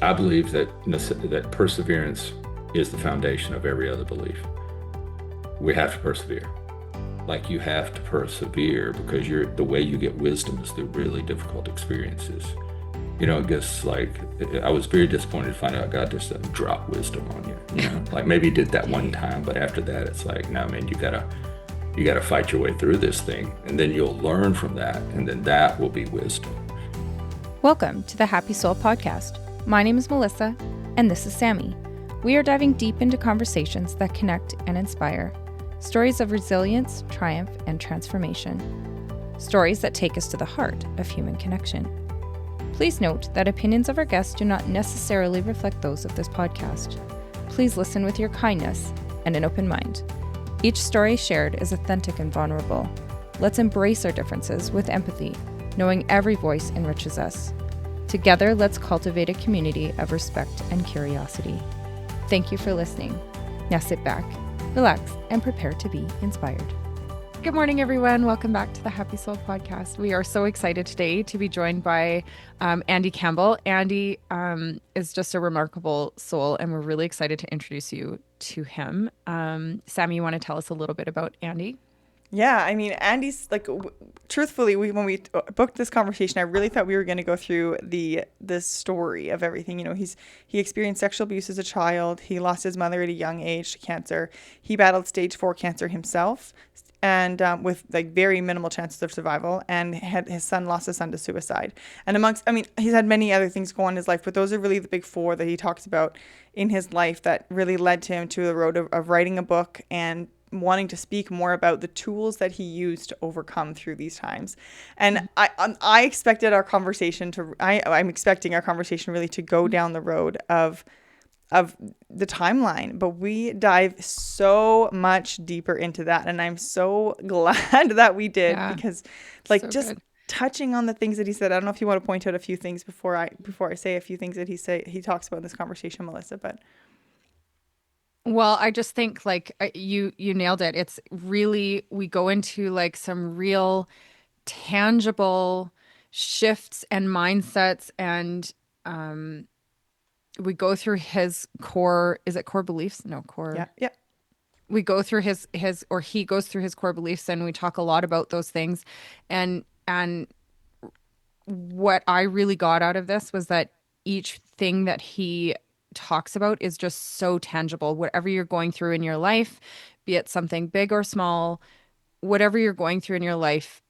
I believe that perseverance is the foundation of every other belief. We have to persevere. Like you have to persevere because the way you get wisdom is through really difficult experiences. It gets like I was very disappointed to find out God just doesn't drop wisdom on you. Like maybe he did that one time, but after that, it's like, no, man, you gotta fight your way through this thing, and then you'll learn from that, and then that will be wisdom. Welcome to the Happy Soul Podcast. My name is Melissa, and this is Sammy. We are diving deep into conversations that connect and inspire. Stories of resilience, triumph, and transformation. Stories that take us to the heart of human connection. Please note that opinions of our guests do not necessarily reflect those of this podcast. Please listen with your kindness and an open mind. Each story shared is authentic and vulnerable. Let's embrace our differences with empathy, knowing every voice enriches us. Together, let's cultivate a community of respect and curiosity. Thank you for listening. Now sit back, relax, and prepare to be inspired. Good morning, everyone. Welcome back to the Happy Soul Podcast. We are so excited today to be joined by Andy Campbell. Andy is just a remarkable soul, and we're really excited to introduce you to him. Sammy, you want to tell us a little bit about Andy? Yeah, I mean, Andy's like, truthfully, when we booked this conversation, I really thought we were going to go through the story of everything. He experienced sexual abuse as a child. He lost his mother at a young age to cancer. He battled stage 4 cancer himself, and with like very minimal chances of survival. And his son lost his son to suicide. And he's had many other things go on in his life, but those are really the big four that he talks about in his life that really led to him to the road of writing a book and wanting to speak more about the tools that he used to overcome through these times. And I'm expecting our conversation really to go down the road of the timeline, but we dive so much deeper into that, and I'm so glad that we did, because touching on the things that he said. I don't know if you want to point out a few things before I say a few things that he talks about in this conversation, Melissa, but well, I just think like you nailed it. It's really, we go into like some real tangible shifts and mindsets, and we go through his core, is it core beliefs? No, core. Yeah. We go through his or he goes through his core beliefs, and we talk a lot about those things. And what I really got out of this was that each thing that he talks about is just so tangible. Whatever you're going through in your life, be it something big or small, whatever you're going through in your life,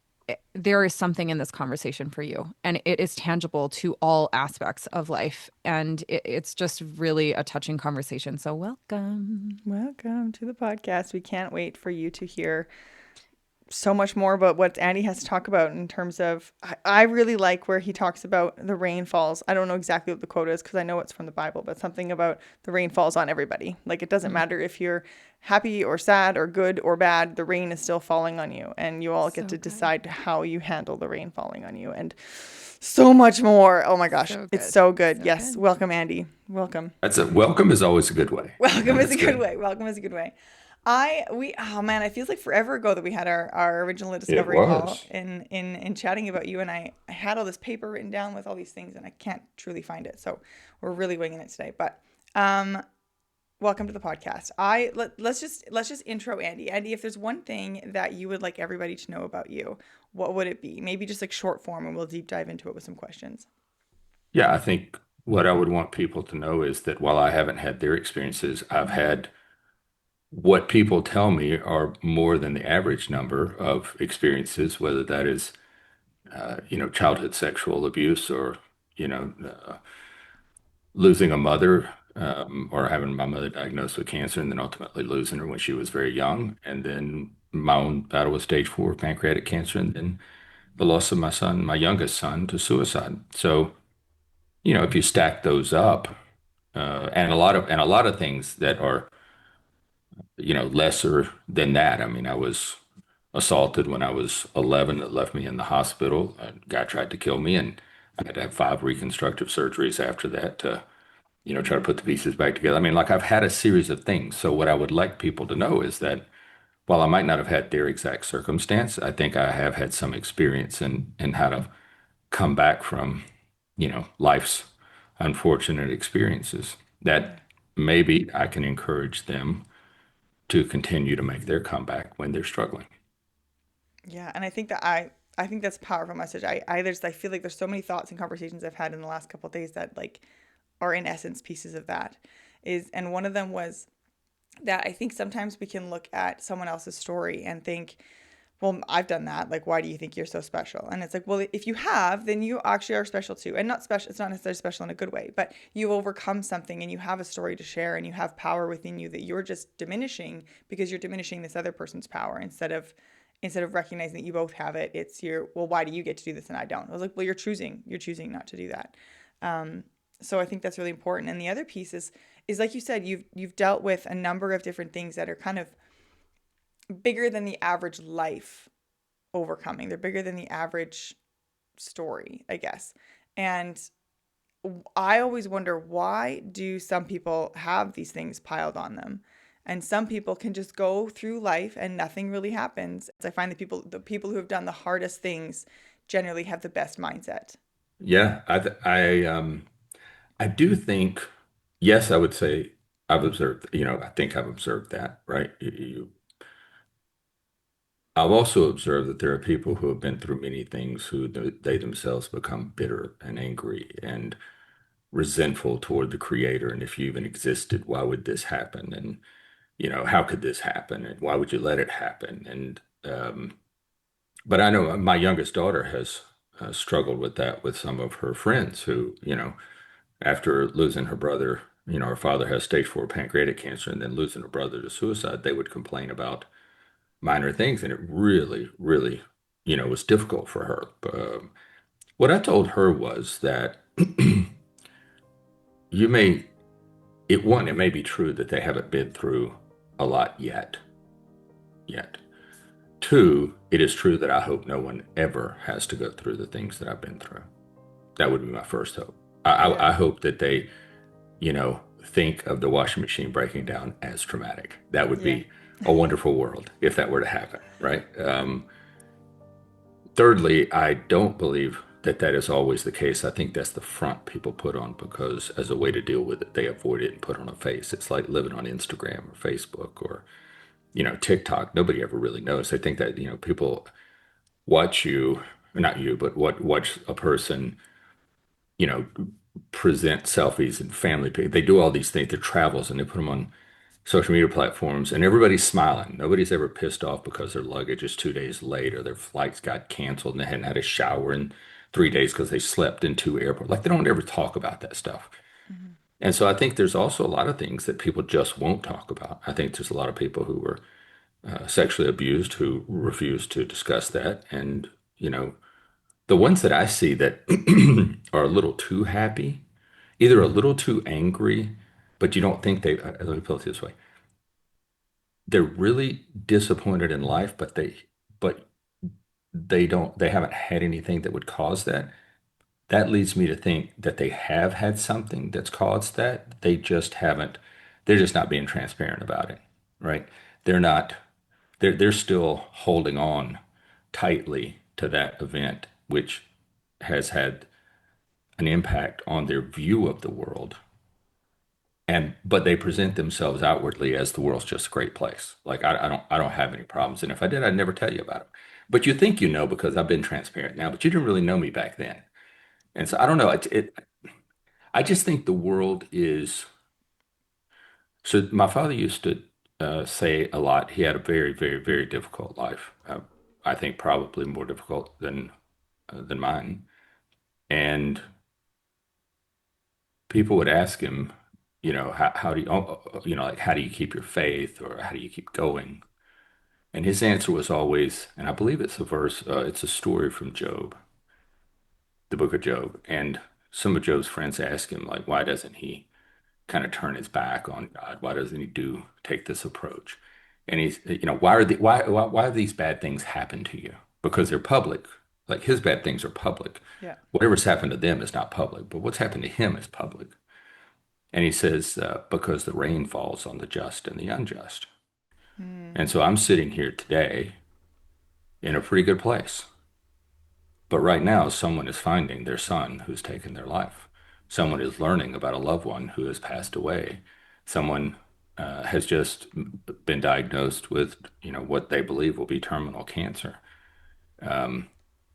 there is something in this conversation for you, and it is tangible to all aspects of life, and it's just really a touching conversation. So welcome to the podcast. We can't wait for you to hear so much more about what Andy has to talk about in terms of, I really like where he talks about the rain falls. I don't know exactly what the quote is because I know it's from the Bible, but something about the rain falls on everybody. Like, it doesn't matter if you're happy or sad or good or bad, the rain is still falling on you, and you all get to decide how you handle the rain falling on you, and so much more. Oh my gosh, it's so good. Yes. Welcome, Andy. Welcome. Welcome is always a good way. Welcome is a good way. Welcome is a good way. Oh man, it feels like forever ago that we had our original discovery call in chatting about you, and I had all this paper written down with all these things, and I can't truly find it, so we're really winging it today. But welcome to the podcast. Let's just intro Andy. Andy, if there's one thing that you would like everybody to know about you, what would it be? Maybe just like short form, and we'll deep dive into it with some questions. Yeah, I think what I would want people to know is that while I haven't had their experiences, I've had what people tell me are more than the average number of experiences, whether that is, childhood sexual abuse, or, losing a mother, or having my mother diagnosed with cancer and then ultimately losing her when she was very young. And then my own battle with stage 4 pancreatic cancer, and then the loss of my son, my youngest son, to suicide. So, if you stack those up, and a lot of things that are, lesser than that. I mean, I was assaulted when I was 11 that left me in the hospital. A guy tried to kill me, and I had to have 5 reconstructive surgeries after that to, try to put the pieces back together. I mean, like, I've had a series of things. So what I would like people to know is that while I might not have had their exact circumstance, I think I have had some experience in how to come back from, life's unfortunate experiences that Yeah. maybe I can encourage them to continue to make their comeback when they're struggling. Yeah, and I think that I think that's a powerful message. I feel like there's so many thoughts and conversations I've had in the last couple of days that like are in essence pieces of that. Is and one of them was that I think sometimes we can look at someone else's story and think, well, I've done that. Like, why do you think you're so special? And it's like, well, if you have, then you actually are special too. And not special, it's not necessarily special in a good way, but you've overcome something and you have a story to share and you have power within you that you're just diminishing because you're diminishing this other person's power instead of recognizing that you both have it. It's your, well, why do you get to do this and I don't? I was like, well, you're choosing not to do that. Um, so I think that's really important. And the other piece is like you said, you've dealt with a number of different things that are kind of bigger than the average life overcoming. They're bigger than the average story, I guess. And I always wonder, why do some people have these things piled on them? And some people can just go through life and nothing really happens. I find that the people who have done the hardest things generally have the best mindset. Yeah, I do think, yes, I would say I've observed, I think I've observed that, right? I've also observed that there are people who have been through many things who they themselves become bitter and angry and resentful toward the creator. And if you even existed, why would this happen? And, how could this happen? And why would you let it happen? And, but I know my youngest daughter has struggled with that with some of her friends who, after losing her brother, her father has stage 4 pancreatic cancer, and then losing her brother to suicide, they would complain about minor things, and it really, really, was difficult for her. What I told her was that you may, it may be true that they haven't been through a lot yet. Two, it is true that I hope no one ever has to go through the things that I've been through. That would be my first hope. I Yeah. hope that they, think of the washing machine breaking down as traumatic. That would Yeah. be a wonderful world if that were to happen, right? Thirdly, I don't believe that that is always the case. I think that's the front people put on because as a way to deal with it, they avoid it and put on a face. It's like living on Instagram or Facebook or, TikTok. Nobody ever really knows. They think that, people watch you, not you, but watch a person, you know, present selfies and family pic. They do all these things, their travels, and they put them on social media platforms, and everybody's smiling. Nobody's ever pissed off because their luggage is 2 days late or their flights got canceled and they hadn't had a shower in 3 days because they slept in two airports. Like they don't ever talk about that stuff. Mhm. And so I think there's also a lot of things that people just won't talk about. I think there's a lot of people who were sexually abused who refuse to discuss that. And, the ones that I see that are a little too happy, either a little too angry, but you don't think let me put it this way, they're really disappointed in life, but they haven't had anything that would cause that. That leads me to think that they have had something that's caused that. They're just not being transparent about it, right? They're not, they're still holding on tightly to that event, which has had an impact on their view of the world. But they present themselves outwardly as the world's just a great place. Like I don't have any problems. And if I did, I'd never tell you about it. But you think you know because I've been transparent now, but you didn't really know me back then. And so I don't know. I just think the world is. So my father used to say a lot. He had a very, very, very difficult life. I think probably more difficult than mine. And people would ask him, how do you, like, how do you keep your faith or how do you keep going? And his answer was always, and I believe it's a verse, it's a story from Job, the book of Job. And some of Job's friends ask him, like, why doesn't he kind of turn his back on God? Why doesn't he take this approach? And he's, why have these bad things happen to you? Because they're public. Like his bad things are public. Yeah. Whatever's happened to them is not public, but what's happened to him is public. And he says, because the rain falls on the just and the unjust. Mm. And so I'm sitting here today in a pretty good place. But right now, someone is finding their son who's taken their life Someone is learning about a loved one who has passed away. Someone has just been diagnosed with, what they believe will be terminal cancer.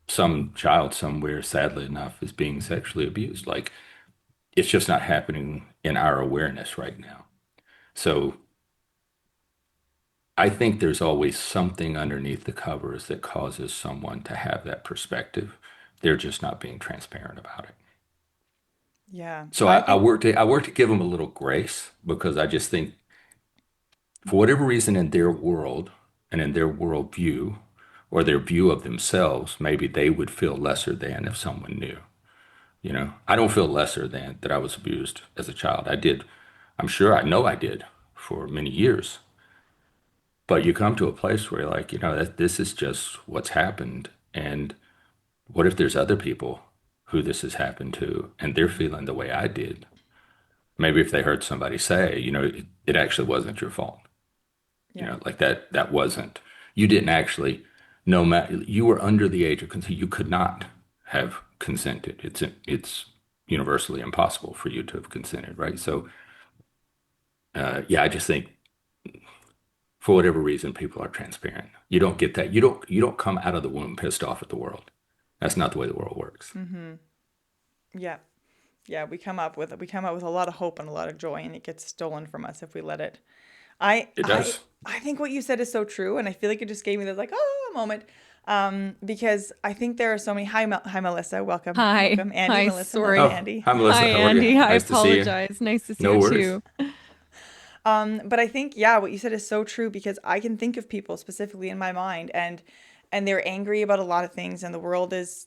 Some child somewhere, sadly enough, is being sexually abused. Like, it's just not happening in our awareness right now. So I think there's always something underneath the covers that causes someone to have that perspective. They're just not being transparent about it. Yeah. So I I think work to give them a little grace because I just think for whatever reason in their world and in their worldview or their view of themselves, maybe they would feel lesser than if someone knew. I don't feel lesser than that I was abused as a child. I did. I'm sure I know I did for many years. But you come to a place where you're like, that this is just what's happened. And what if there's other people who this has happened to and they're feeling the way I did? Maybe if they heard somebody say, it actually wasn't your fault. yeah. Like that wasn't, you didn't actually, no matter, you were under the age of consent. You could not have consented. It's universally impossible for you to have consented, right? So, yeah, I just think for whatever reason, people are transparent. You don't get that. You don't come out of the womb pissed off at the world. That's not the way the world works. Mm-hmm. Yeah. Yeah, we come up with a lot of hope and a lot of joy, and it gets stolen from us if we let it. I It I does. I think what you said is so true, and I feel like it just gave me this like moment, because I think there are so many. Hi Melissa, welcome, Hi. welcome Andy, Hi. Melissa, welcome Sorry. Oh, Andy. hi Hi, Melissa. How are you? Andy. I Nice to see you. apologize. Nice to see No you worries. too. But I think, yeah, what you said is so true because I can think of people specifically in my mind, and they're angry about a lot of things, and the world is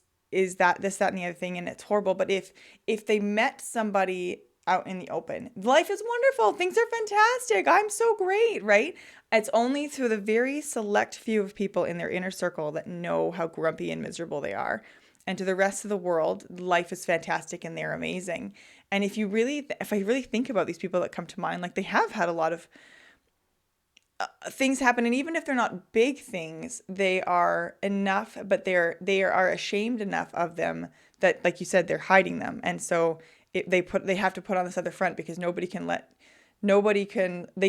that this, that, and the other thing, and it's horrible. But if they met somebody out in the open, life is wonderful, things are fantastic, I'm so great, right? It's only through the very select few of people in their inner circle that know how grumpy and miserable they are. And to the rest of the world, life is fantastic and they're amazing. And if I really think about these people that come to mind, like they have had a lot of things happen, and even if they're not big things, they are enough, but they are ashamed enough of them that, like you said, they're hiding them. And so they have to put on this other front because they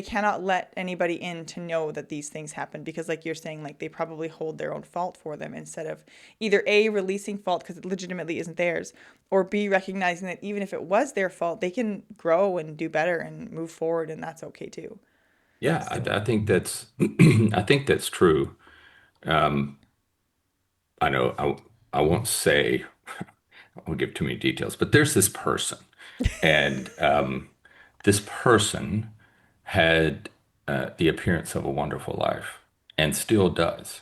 cannot let anybody in to know that these things happen, because like you're saying, like they probably hold their own fault for them instead of either A, releasing fault because it legitimately isn't theirs, or B, recognizing that even if it was their fault, they can grow and do better and move forward, and that's okay too. Yeah, So I think that's I think that's true. Um, I know I won't say I won't give too many details, but there's this person, and this person had the appearance of a wonderful life and still does.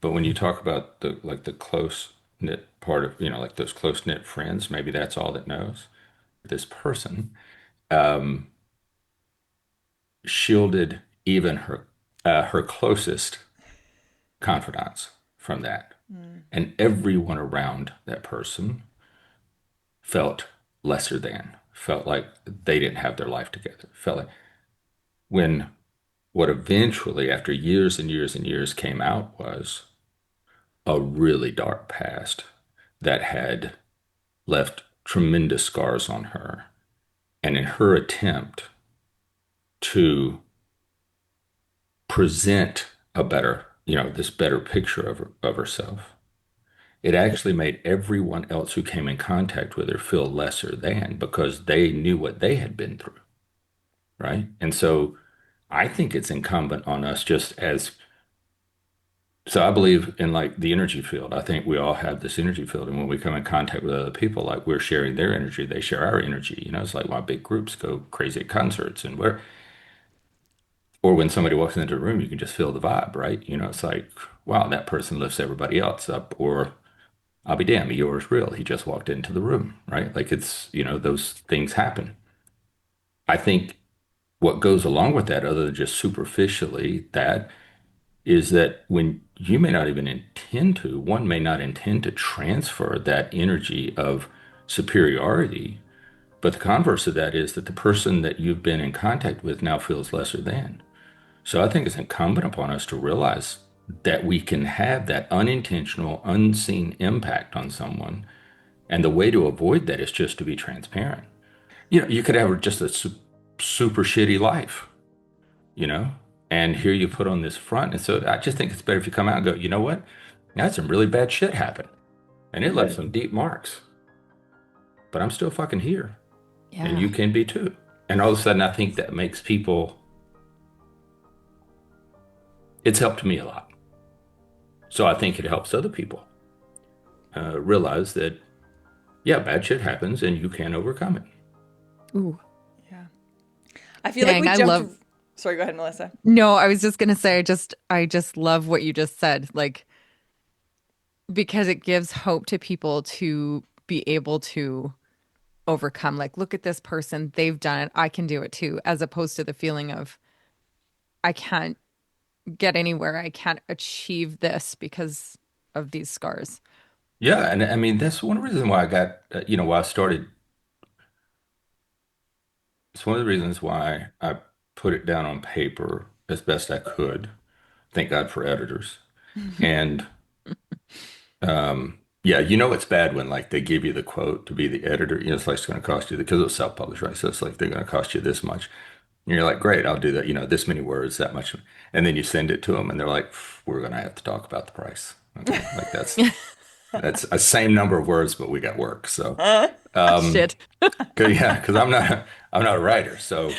But when you talk about the close knit part of, like those close knit friends, maybe that's all that knows. This person shielded even her closest confidants from that. mm, And everyone around that person felt lesser than, felt like they didn't have their life together, felt like when what eventually, after years and years and years, came out was a really dark past that had left tremendous scars on her. And in her attempt to present a better, this better picture of herself, it actually made everyone else who came in contact with her feel lesser than because they knew what they had been through, right? And so I think it's incumbent on us just as so I believe in like the energy field. I think we all have this energy field. And when we come in contact with other people, like we're sharing their energy, they share our energy. It's like why big groups go crazy at concerts and or when somebody walks into the room, you can just feel the vibe, right? It's like, wow, that person lifts everybody else up. Or I'll be damned, Eeyore's real. He just walked into the room, right? Like those things happen. I think what goes along with that, other than just superficially, that is that when you may not even intend to, one may not intend to transfer that energy of superiority, but the converse of that is that the person that you've been in contact with now feels lesser than. So I think it's incumbent upon us to realize that we can have that unintentional, unseen impact on someone And the way to avoid that is just to be transparent. You could have just a super shitty life, you know, and here you put on this front. And so I just think it's better if you come out and go, you know what? I had some really bad shit happen and it left some deep marks, but I'm still fucking here and Yeah. you can be too. And all of a sudden, I think that makes people, it's helped me a lot. So I think it helps other people realize that, yeah, bad shit happens and you can overcome it. Ooh. Yeah. I feel like Dang, we I jumped. love. Sorry, go ahead, Melissa. No, I was just gonna say, I just love what you just said, like because it gives hope to people to be able to overcome. Like, look at this person, they've done it, I can do it too, as opposed to the feeling of I can't get anywhere, I can't achieve this because of these scars. Yeah. And I mean, that's one reason why I got, why I started. It's one of the reasons why I put it down on paper as best I could. Thank God for editors. And yeah, it's bad when like they give you the quote to be the editor. It's like it's going to cost you because it's self-published, right? So it's like they're going to cost you this much. And you're like, great, I'll do that. This many words, that much. And then you send it to them, and they're like, we're going to have to talk about the price. Okay, like that's a same number of words, but we got work. So, Shit. 'cause I'm not a writer. So,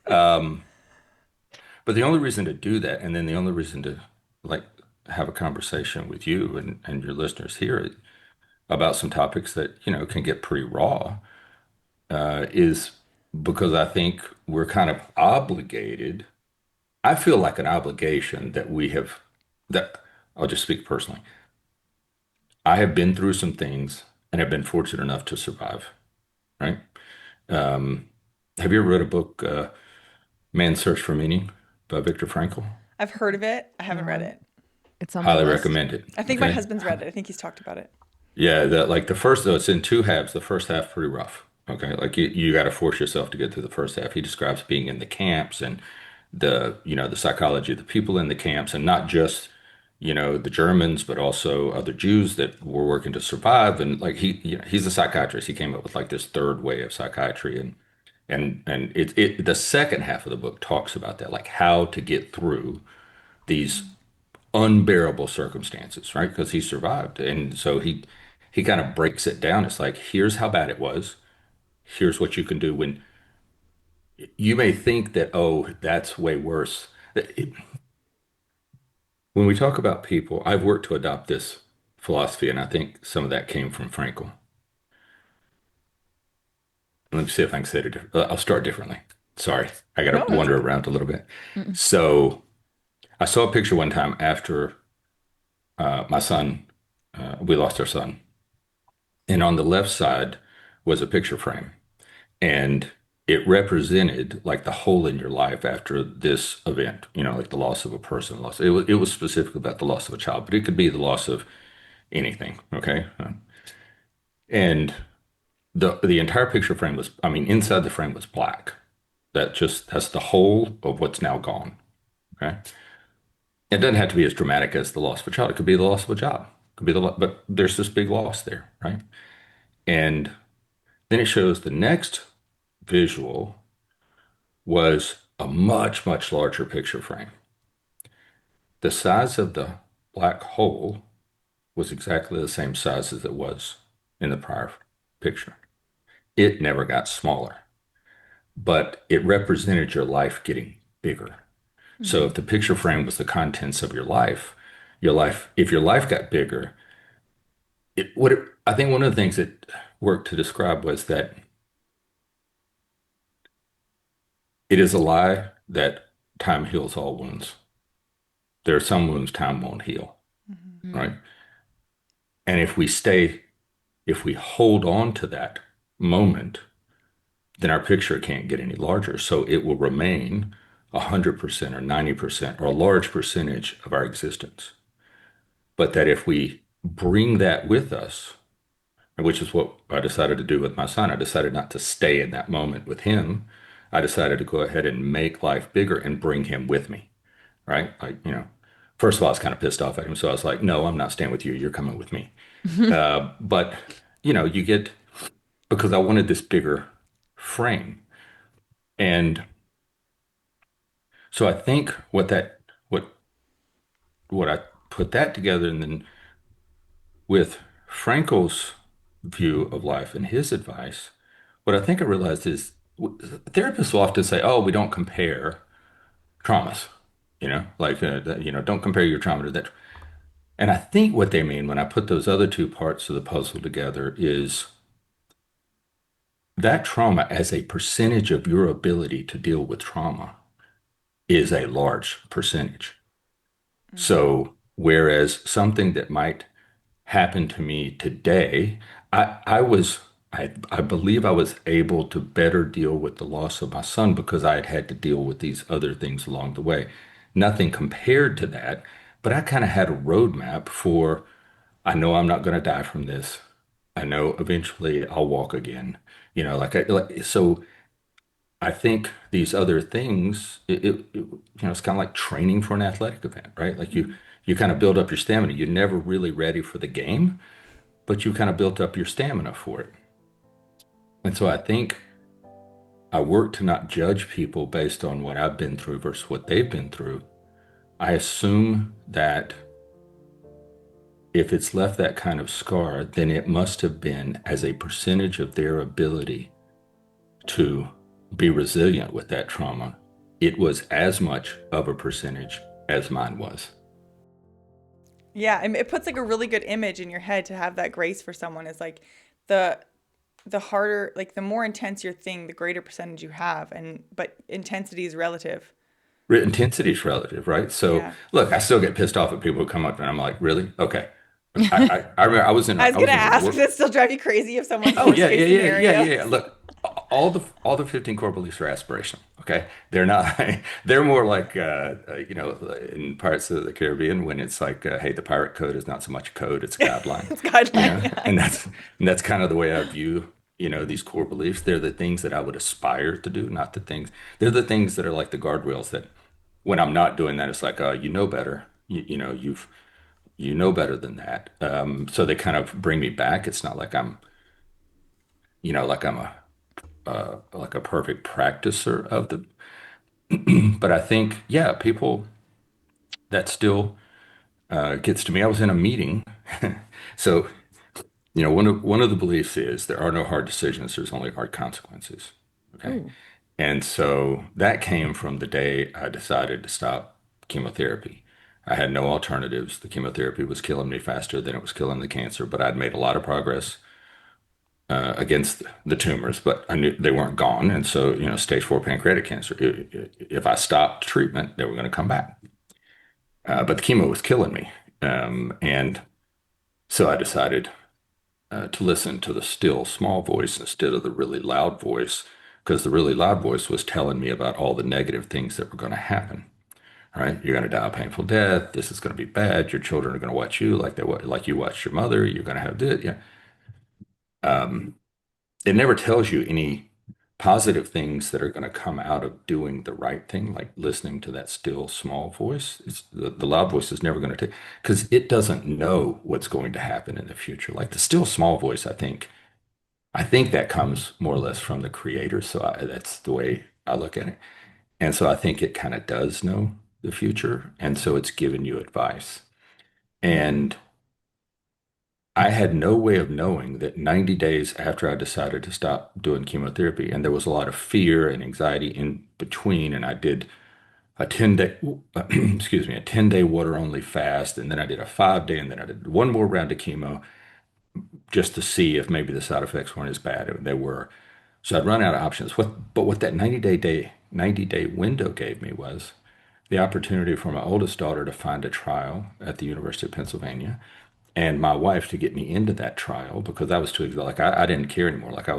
but the only reason to do that, and then the only reason to like have a conversation with you and your listeners here about some topics that, can get pretty raw, is because I think we're kind of obligated. I feel like an obligation that I'll just speak personally. I have been through some things and have been fortunate enough to survive, right? Um, have you ever read a book, Man's Search for Meaning by Viktor Frankl? I've heard of it. I haven't read No, it. it's on my Highly list. recommend it. I think my Okay. husband's read it. I think he's talked about it. Yeah, like the first, though, it's in two halves. The first half pretty rough. Okay, like you got to force yourself to get through the first half. He describes being in the camps and the psychology of the people in the camps, and not just the Germans, but also other Jews that were working to survive. And like he's a psychiatrist. He came up with like this third way of psychiatry, and the second half of the book talks about that, like how to get through these unbearable circumstances, right? Because he survived. And so he kind of breaks it down. It's like, here's how bad it was. Here's what you can do when you may think that, oh, that's way worse. When we talk about people, I've worked to adopt this philosophy, and I think some of that came from Frankel. Let me see if I can say it. I'll start differently. Sorry, I got No, to that's wander okay. around a little bit. Mm-mm. So I saw a picture one time after my son, we lost our son. And on the left side was a picture frame. And it represented like the hole in your life after this event, like the loss of a person, loss. It was specifically about the loss of a child, but it could be the loss of anything. Okay. And the entire picture frame was, I mean, inside the frame was black. That's the whole of what's now gone. Okay. It doesn't have to be as dramatic as the loss of a child. It could be the loss of a job. It could be but there's this big loss there, right? And then it shows the next visual was a much, much larger picture frame. The size of the black hole was exactly the same size as it was in the prior picture. It never got smaller, but it represented your life getting bigger. So Mhm. if the picture frame was the contents of if your life got bigger, I think one of the things that worked to describe was that it is a lie that time heals all wounds. There are some wounds time won't heal, Mhm. right? Mm. And if we hold on to that moment, then our picture can't get any larger. So it will remain 100% or 90% or a large percentage of our existence. But that if we bring that with us, which is what I decided to do with my son, I decided not to stay in that moment with him. I decided to go ahead and make life bigger and bring him with me, right? Like, first of all, I was kind of pissed off at him. So I was like, no, I'm not staying with you. You're coming with me. But you get, because I wanted this bigger frame. And so I think what, what I put that together and then with Frankel's view of life and his advice, what I think I realized is therapists will often say, oh, we don't compare traumas, don't compare your trauma to that. And I think what they mean when I put those other two parts of the puzzle together is that trauma as a percentage of your ability to deal with trauma is a large percentage. Mm. So, whereas something that might happen to me today, I believe I was able to better deal with the loss of my son because I had to deal with these other things along the way. Nothing compared to that, but I kind of had a roadmap for I know I'm not going to die from this. I know eventually I'll walk again. So I think these other things, it's kind of like training for an athletic event, right? Like Mhm. you kind of build up your stamina. You're never really ready for the game, but you kind of built up your stamina for it. And so I think I work to not judge people based on what I've been through versus what they've been through. I assume that if it's left that kind of scar, then it must have been as a percentage of their ability to be resilient with that trauma. It was as much of a percentage as mine was. Yeah, and it puts like a really good image in your head to have that grace for someone is like the the harder, like the more intense your thing, the greater percentage you have, and but intensity is relative. Intensity is relative, right? So Yeah. look, I still get pissed off at people who come up and I'm like, really? Okay. I remember I was I gonna was in a ask, does work. it still drive you crazy if someone's Oh worst yeah, yeah, case yeah, yeah, scenario? yeah, yeah. Look, all the 15 core beliefs are aspirational. Okay, they're not. They're more like in parts of the Caribbean when it's like, hey, the pirate code is not so much a code; it's a guideline. It's guideline, yeah. And that's kind of the way I view these core beliefs. They're the things that I would aspire to do, not the things. They're the things that are like the guardrails that when I'm not doing that, it's like, you know better. You know better than that. So they kind of bring me back. It's not like I'm like a perfect practicer of the, but I think, yeah, people that still gets to me. I was in a meeting. So, one of the beliefs is there are no hard decisions, there's only hard consequences. Okay. Ooh. And so that came from the day I decided to stop chemotherapy. I had no alternatives. The chemotherapy was killing me faster than it was killing the cancer, but I'd made a lot of progress against the tumors, but I knew they weren't gone. And so, stage four pancreatic cancer, if I stopped treatment, they were going to come back. But the chemo was killing me. And so I decided to listen to the still small voice instead of the really loud voice, because the really loud voice was telling me about all the negative things that were going to happen. Right? You're going to die a painful death. This is going to be bad. Your children are going to watch you like you watched your mother. You're going to have this. Yeah. Um, it never tells you any positive things that are going to come out of doing the right thing, like listening to that still small voice. The loud voice is never going to take because it doesn't know what's going to happen in the future. Like the still small voice, I think that comes more or less from the creator. So that's the way I look at it. And so I think it kind of does know the future. And so it's giving you advice. And I had no way of knowing that 90 days after I decided to stop doing chemotherapy, and there was a lot of fear and anxiety in between, and I did a 10-day, excuse me, a 10-day water only fast, and then I did a 5-day, and then I did one more round of chemo just to see if maybe the side effects weren't as bad. And they were. So I'd run out of options. But what that 90-day window gave me was the opportunity for my oldest daughter to find a trial at the University of Pennsylvania and my wife to get me into that trial because I was too like I didn't care anymore. Like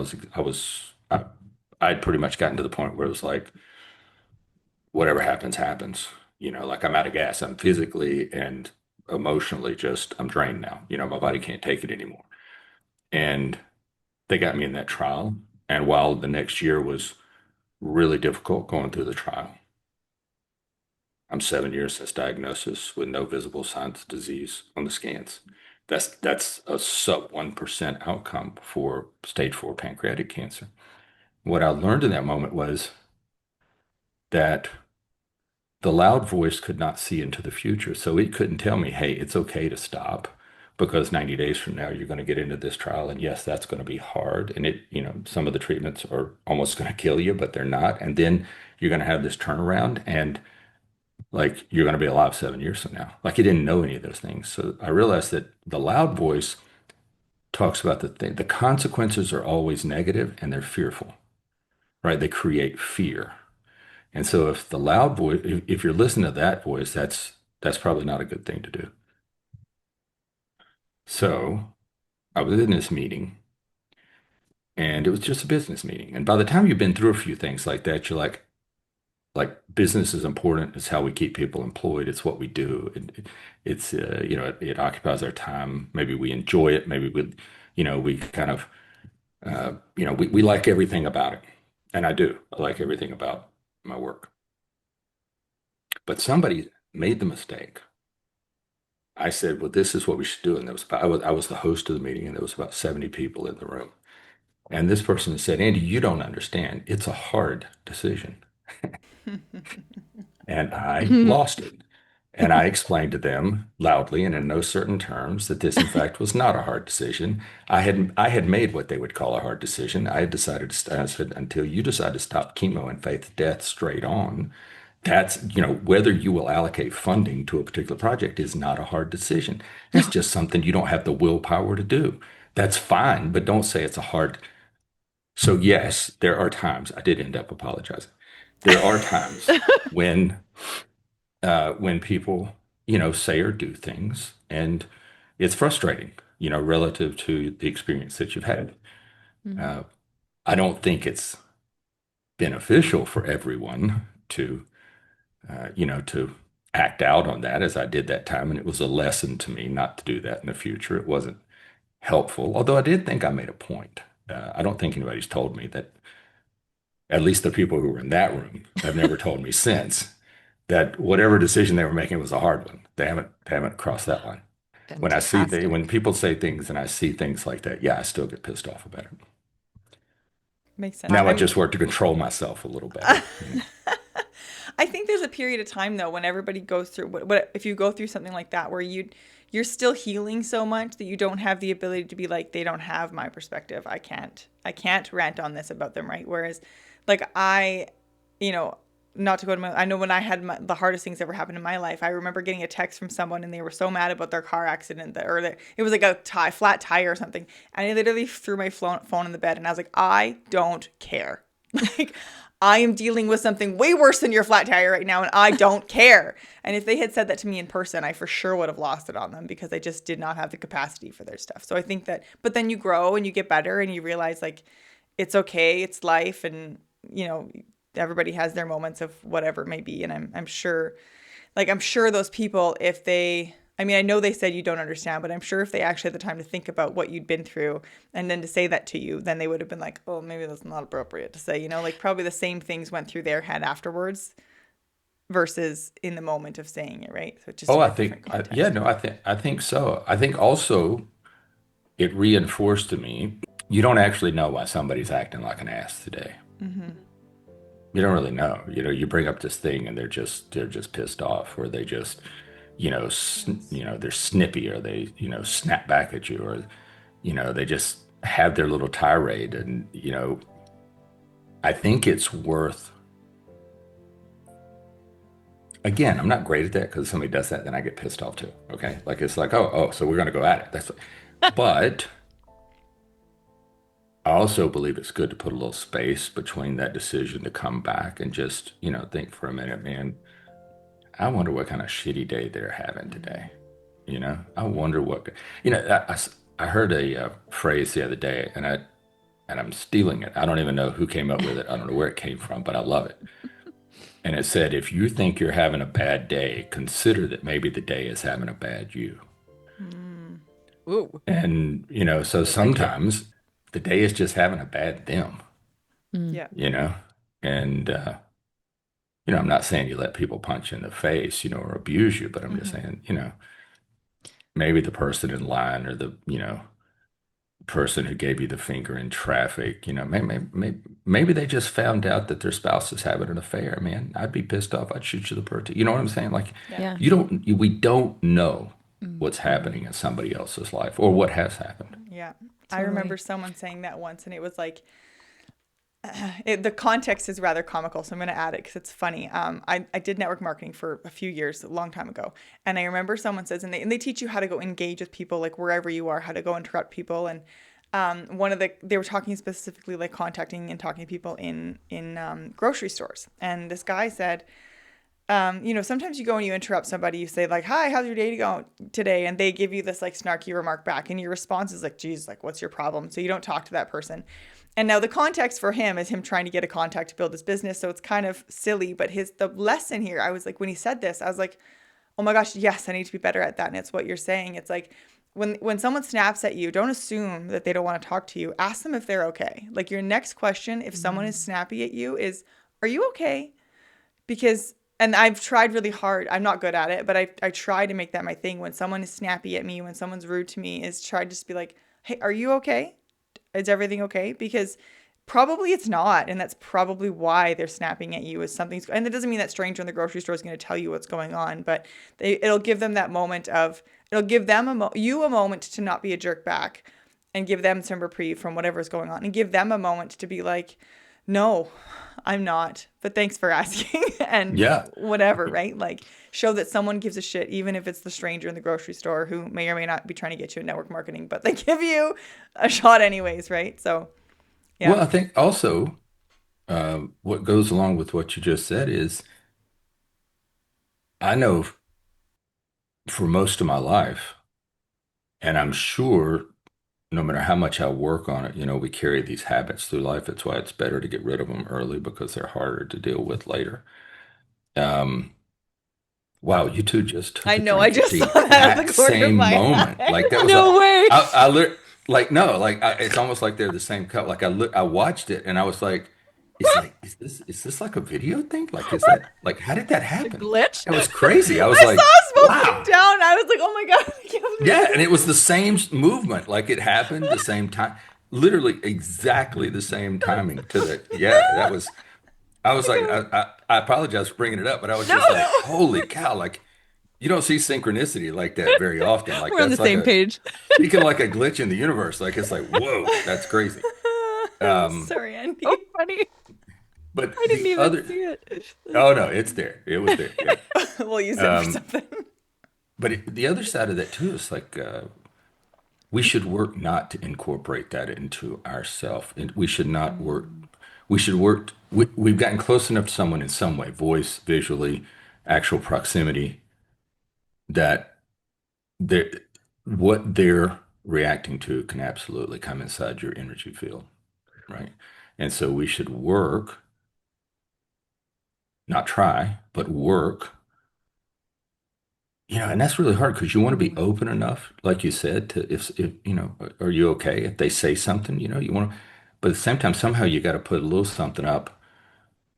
I'd pretty much gotten to the point where it was like whatever happens, happens. Like I'm out of gas. I'm physically and emotionally just I'm drained now. My body can't take it anymore. And they got me in that trial. And while the next year was really difficult going through the trial, I'm 7 years since diagnosis with no visible signs of disease on the scans. That's a sub 1% outcome for stage 4 pancreatic cancer. What I learned in that moment was that the loud voice could not see into the future. So it couldn't tell me, hey, it's okay to stop because 90 days from now you're going to get into this trial. And yes, that's going to be hard. And some of the treatments are almost going to kill you, but they're not. And then you're going to have this turnaround and like you're going to be alive 7 years from now. Like he didn't know any of those things. So I realized that the loud voice talks about the consequences are always negative and they're fearful, right? They create fear. And so if the loud voice, if you're listening to that voice, that's probably not a good thing to do. So I was in this meeting and it was just a business meeting. And by the time you've been through a few things like that, you're like business is important. It's how we keep people employed. It's what we do. It occupies our time. Maybe we enjoy it. Maybe we kind of, we like everything about it. And I do. I like everything about my work. But somebody made the mistake. I said, well, this is what we should do. And I was the host of the meeting, and there was about 70 people in the room. And this person said, Andy, you don't understand. It's a hard decision. And I lost it. And I explained to them loudly and in no certain terms that this, in fact, was not a hard decision. I had made what they would call a hard decision. I had decided I said, until you decide to stop chemo and faith death straight on, that's, whether you will allocate funding to a particular project is not a hard decision. That's just something you don't have the willpower to do. That's fine, but don't say it's a hard. So yes, there are times I did end up apologizing. There are times when when people, say or do things, and it's frustrating, relative to the experience that you've had. Mhm. Uh, I don't think it's beneficial for everyone to act out on that as I did that time. And it was a lesson to me not to do that in the future. It wasn't helpful, although I did think I made a point. I don't think anybody's told me that, at least the people who were in that room have never told me since that whatever decision they were making was a hard one. They haven't crossed that line. When Fantastic. people say things and I see things like that, yeah, I still get pissed off about it. Makes sense. Now I just work to control myself a little better. I think there's a period of time though when everybody goes through what if you go through something like that where you're still healing so much that you don't have the ability to be like, they don't have my perspective. I can't rant on this about them, right? Whereas like you know, not to go to I know when I had the hardest things ever happened in my life, I remember getting a text from someone and they were so mad about their car accident that it was like a flat tire or something. And I literally threw my phone in the bed and I was like, I don't care. Like, I am dealing with something way worse than your flat tire right now, and I don't care. And if they had said that to me in person, I for sure would have lost it on them because I just did not have the capacity for their stuff. So I think that, but then you grow and you get better and you realize like it's okay, it's life, and everybody has their moments of whatever it may be. And I'm sure those people, if they, I mean, I know they said you don't understand, but I'm sure if they actually had the time to think about what you'd been through and then to say that to you, then they would have been like, oh, maybe that's not appropriate to say, like probably the same things went through their head afterwards versus in the moment of saying it, right? So just Oh, in I a different think, yeah, context. no, I think so. I think also it reinforced to me, you don't actually know why somebody's acting like an ass today. Mm-hmm. You don't really know. You bring up this thing and they're just pissed off, or they just, Yes. they're snippy, or they, snap back at you, or, they just have their little tirade. And, I think it's worth, again, I'm not great at that because somebody does that, then I get pissed off too. Okay. Like it's like, oh, so we're going to go at it. But I also believe it's good to put a little space between that decision to come back and just, think for a minute, man. I wonder what kind of shitty day they're having today. I wonder what, I heard a phrase the other day, and I'm stealing it. I don't even know who came up with it. I don't know where it came from, but I love it. And it said, if you think you're having a bad day, consider that maybe the day is having a bad you. Mm. Ooh, And, so I like it. sometimes the day is just having a bad them, Mm. yeah. you know? And, I'm not saying you let people punch you in the face, or abuse you, but I'm just Mm-hmm. saying, maybe the person in line or the, person who gave you the finger in traffic, maybe they just found out that their spouse is having an affair, man. I'd be pissed off. I'd shoot you the bird. You know what I'm saying? Like, Yeah. Yeah. we don't know what's Mhm. happening in somebody else's life or what has happened. Yeah. I Totally. remember someone saying that once, and it was like, the context is rather comical, so I'm going to add it because it's funny. I did network marketing for a few years, a long time ago, and I remember someone says, and they teach you how to go engage with people, like wherever you are, how to go interrupt people, and they were talking specifically like contacting and talking to people in grocery stores, and this guy said, sometimes you go and you interrupt somebody, you say like, "Hi, how's your day going today?" And they give you this like snarky remark back, and your response is like, "Geez, like what's your problem?" So you don't talk to that person. And now the context for him is him trying to get a contact to build his business, so it's kind of silly. But the lesson here, I was like, when he said this, I was like, "Oh my gosh, yes, I need to be better at that." And it's what you're saying. It's like when someone snaps at you, don't assume that they don't want to talk to you. Ask them if they're okay. Like your next question, if someone is snappy at you, is, "Are you okay?" Because and I've tried really hard. I'm not good at it, but I try to make that my thing. When someone is snappy at me, when someone's rude to me, is try to just be like, "Hey, are you okay? Is everything okay?" Because probably it's not, and that's probably why they're snapping at you. Is something's, and it doesn't mean that stranger in the grocery store is going to tell you what's going on, but it'll give them that moment of, it'll give them you a moment to not be a jerk back, and give them some reprieve from whatever's going on, and give them a moment to be like, "No, I'm not, but thanks for asking," and Yeah. whatever, right? Like show that someone gives a shit, even if it's the stranger in the grocery store who may or may not be trying to get you in network marketing, but they give you a shot anyways, right? So, Well, yeah. I think also what goes along with what you just said is I know for most of my life, and I'm sure no matter how much I work on it, we carry these habits through life. That's why it's better to get rid of them early because they're harder to deal with later. Um, wow, you two just took I a know, I drink at just the saw that out of exact the corner of same my moment. eye. Like that was No way. like no, like it's almost like they're the same cup. Like I watched it and I was like, is this like a video thing? Like, is that like, how did that A happen? glitch? That was crazy. I was I saw like, us both look wow. down. I was like, "Oh my God, I can't believe Yeah, and this." it was the same movement. Like it happened the same time, literally exactly the same timing to the, yeah, that was, I was like, I apologize for bringing it up, but I was No. just like, holy cow, like you don't see synchronicity like that very often. Like We're on the that's like same a, page. speaking like a glitch in the universe. Like it's like, whoa, that's crazy. Um, Sorry, Oh, Andy. funny. but I didn't the even other, see it. oh no, it's there. It was there. Yeah. We'll use it for Um, something. the other side of that too is like, we should work not to incorporate that into ourself. And we should not work. We should work. We've gotten close enough to someone in some way, voice, visually, actual proximity, that they're, what they're reacting to can absolutely come inside your energy field, right? And so we should work, not try, but work. And that's really hard because you want to be open enough, like you said, to if are you okay? If they say something, you want to, but at the same time, somehow you got to put a little something up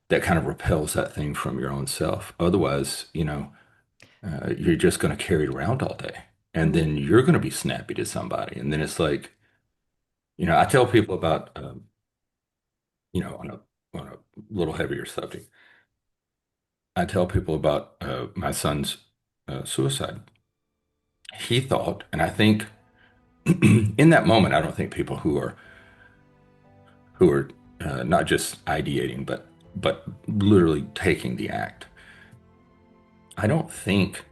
that kind of repels that thing from your own self. Otherwise, you're just going to carry it around all day, and then you're going to be snappy to somebody, and then it's like, I tell people about, on a little heavier subject, I tell people about my son's suicide. He thought, and I think in that moment, I don't think people who are not just ideating, but literally taking the act. I don't think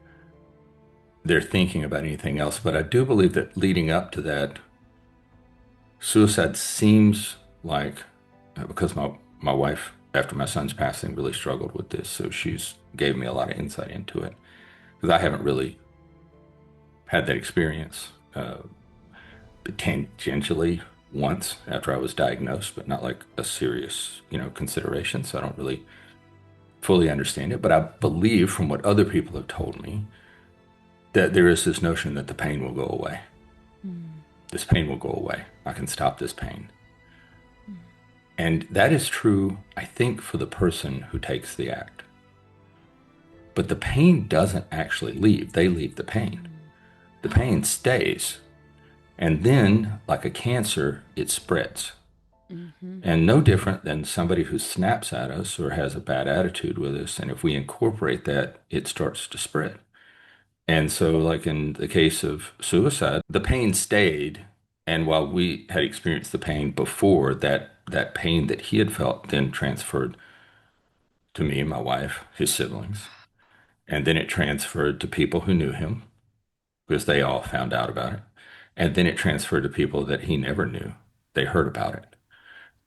they're thinking about anything else, but I do believe that leading up to that, suicide seems like because my wife after my son's passing really struggled with this, so she's gave me a lot of insight into it because I haven't really had that experience. Tangentially once after I was diagnosed, but not like a serious, consideration. So I don't really fully understand it. But I believe from what other people have told me that there is this notion that the pain will go away. This pain will go away. I can stop this pain. And that is true, I think, for the person who takes the act. But the pain doesn't actually leave. They leave the pain. the pain stays. And then, like a cancer, it spreads. Hmm. And no different than somebody who snaps at us or has a bad attitude with us. And if we incorporate that, it starts to spread. And so, like in the case of suicide, the pain stayed. And while we had experienced the pain before, that pain that he had felt then transferred to me, my wife, his siblings. And then it transferred to people who knew him because they all found out about it. And then it transferred to people that he never knew. They heard about it.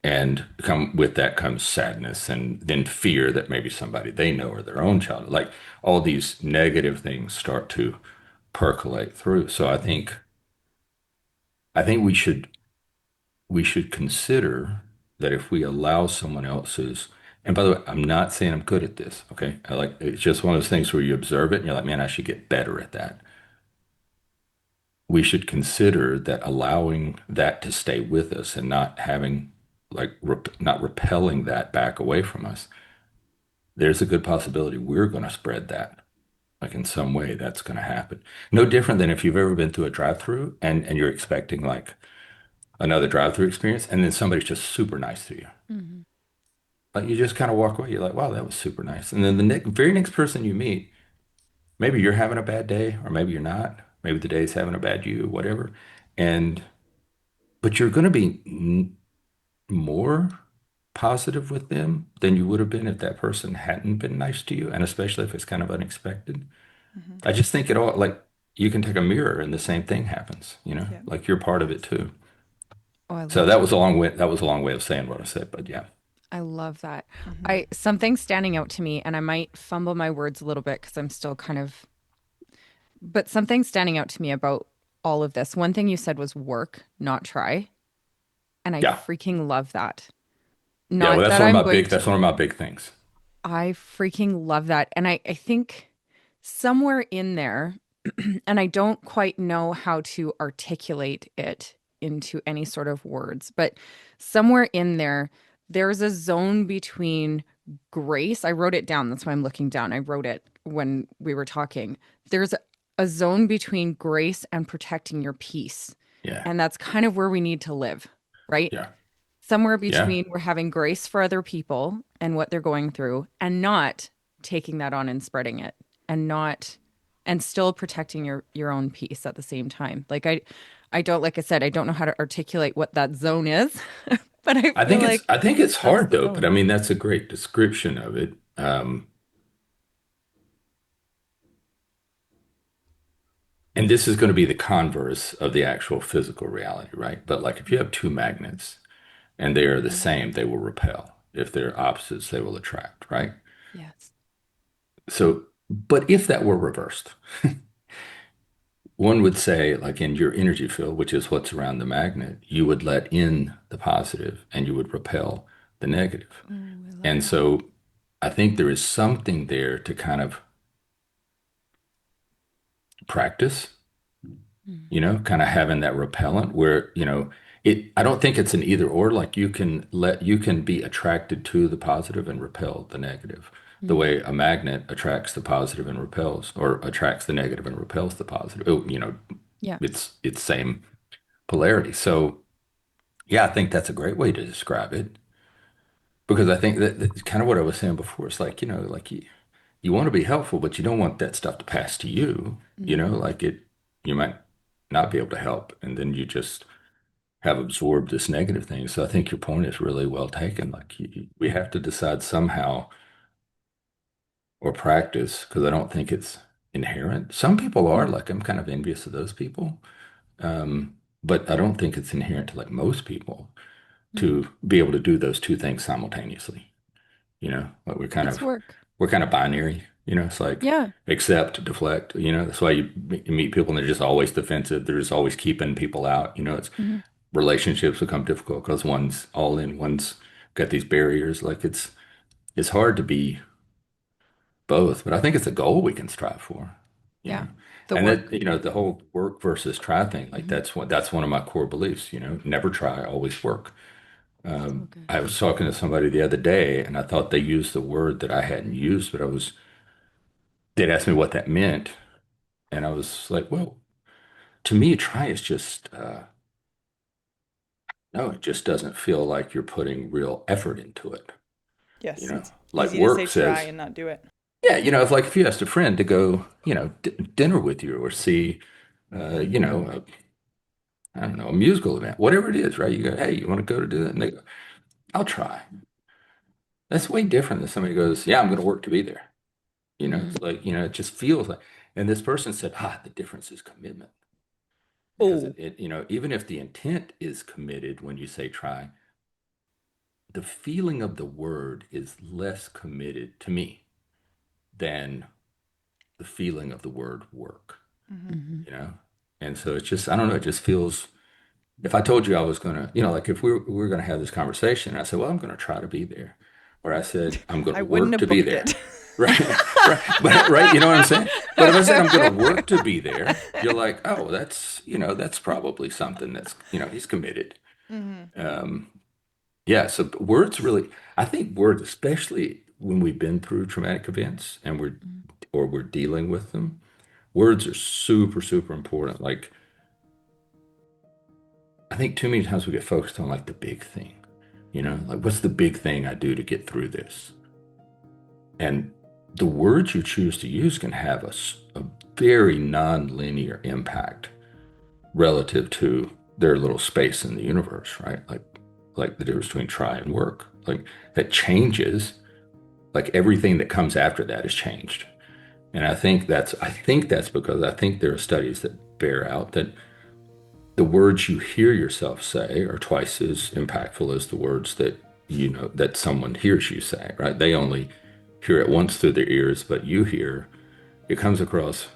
And come with that comes sadness and then fear that maybe somebody they know or their own child, like all these negative things start to percolate through. So I think we should consider that if we allow someone else's, and by the way, I'm not saying I'm good at this, okay? It's just one of those things where you observe it and you're like, man, I should get better at that. We should consider that allowing that to stay with us and not having not repelling that back away from us, there's a good possibility we're going to spread that. Like in some way, that's going to happen. No different than if you've ever been through a drive-through and you're expecting like another drive-through experience, and then somebody's just super nice to you. Hmm. Like you just kind of walk away. You're like, wow, that was super nice. And then the very next person you meet, maybe you're having a bad day, or maybe you're not. Maybe the day's having a bad you, whatever. And but you're going to be more positive with them than you would have been if that person hadn't been nice to you, and especially if it's kind of unexpected. Hmm. I just think it all like you can take a mirror and the same thing happens, Yeah. like you're part of it too. Oh, I So love that that. was a long way. That was a long way of saying what I said, but yeah, I love that. Hmm. I something standing out to me, and I might fumble my words a little bit because I'm still kind of, but something standing out to me about all of this. One thing you said was work, not try. And I yeah, freaking love that. yeah. Well, Not that I'm going to, that's one of my big things. I freaking love that. And I think somewhere in there, and I don't quite know how to articulate it into any sort of words, but somewhere in there, there's a zone between grace. I wrote it down. That's why I'm looking down. I wrote it when we were talking. There's a zone between grace and protecting your peace. Yeah, And that's kind of where we need to live, right? yeah, Somewhere yeah. between we're having grace for other people and what they're going through and not taking that on and spreading it and not and still protecting your own peace at the same time. Like I don't like I said, I don't know how to articulate what that zone is, but I I feel think it's like I think it's that's hard the though, but I zone. mean that's a great description of it. And this is going to be the converse of the actual physical reality, right? But like if you have two magnets and they are the Mhm. same, they will repel. If they're opposites, they will attract, right? Yes. So, but if that were reversed, one would say, like in your energy field, which is what's around the magnet, you would let in the positive and you would repel the negative. Oh, I love And that. so I think there is something there to kind of practice, Mm. kind of having that repellent where, I don't think it's an either or, like you can be attracted to the positive and repel the negative. The Mm. way a magnet attracts the positive and repels, or attracts the negative and repels the positive. Oh, Yeah. it's same polarity. So yeah, I think that's a great way to describe it because I think that's kind of what I was saying before. It's like, like you want to be helpful, but you don't want that stuff to pass to you, Hmm. like you might not be able to help. And then you just have absorbed this negative thing. So I think your point is really well taken. Like we have to decide somehow or practice, because I don't think it's inherent. Some people are, Mm. like I'm kind of envious of those people. But I don't think it's inherent to like most people Mm. to be able to do those two things simultaneously. Like It's work. we're kind of binary. It's like Yeah. accept, deflect. That's why you meet people and they're just always defensive. They're just always keeping people out. It's Hmm. relationships become difficult because one's all in, one's got these barriers. Like it's hard to be both, but I think it's a goal we can strive for. You Yeah. know, The and that work. the whole work versus try thing. Like Hmm. that's one of my core beliefs. Never try, always work. So good. I was talking to somebody the other day, and I thought they used the word that I hadn't used, but they'd asked me what that meant, and I was like, well. to me, try is just no, it just doesn't feel like you're putting real effort into it. You Yes, know, it's like easy to say work try says, and not do it. yeah, if like if you asked a friend to go, dinner with you or see, I don't know, a musical event, whatever it is, right? You go, hey, you want to go to do that? And they go, I'll try. That's way different than somebody goes, yeah, I'm going to work to be there. Mm-hmm. It's like, it just feels like, and this person said, the difference is commitment. Because Oh. even if the intent is committed when you say try, the feeling of the word is less committed to me than the feeling of the word work, Hmm. Mm-hmm. you know? And so it's just, I don't know, it just feels, if I told you I was going to, like if we were going to have this conversation, I said, well, I'm going to try to be there. Or I said, I'm going I to wouldn't work to have be booked there. it. Right, right, but right, you know what I'm saying? But if I say I'm going to work to be there, you're like, oh, that's probably something that's, he's committed. Hmm. Um, yeah, so words really, I think words, especially when we've been through traumatic events and we're dealing with them, words are super, super important. Like, I think too many times we get focused on like the big thing, like what's the big thing I do to get through this? And the words you choose to use can have a very non-linear impact relative to their little space in the universe, right? Like the difference between try and work. Like that changes, like everything that comes after that is changed. And I think that's because I think there are studies that bear out that the words you hear yourself say are twice as impactful as the words that someone hears you say, right? They only hear it once through their ears, but it comes across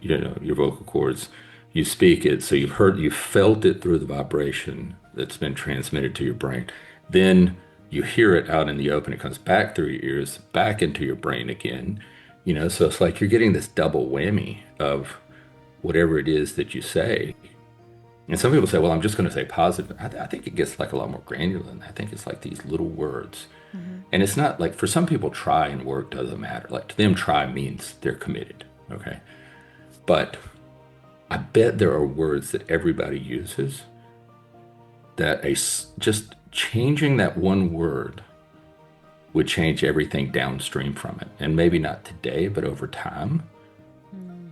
your vocal cords. You speak it, so you felt it through the vibration that's been transmitted to your brain. Then you hear it out in the open. It comes back through your ears, back into your brain again. So it's like you're getting this double whammy of whatever it is that you say. And some people say, well, I'm just going to say positive. I think it gets like a lot more granular than that. I think it's like these little words. Hmm. And it's not like for some people, try and work doesn't matter. Like to them, try means they're committed. Okay. But I bet there are words that everybody uses that just changing that one word would change everything downstream from it. And maybe not today, but over time,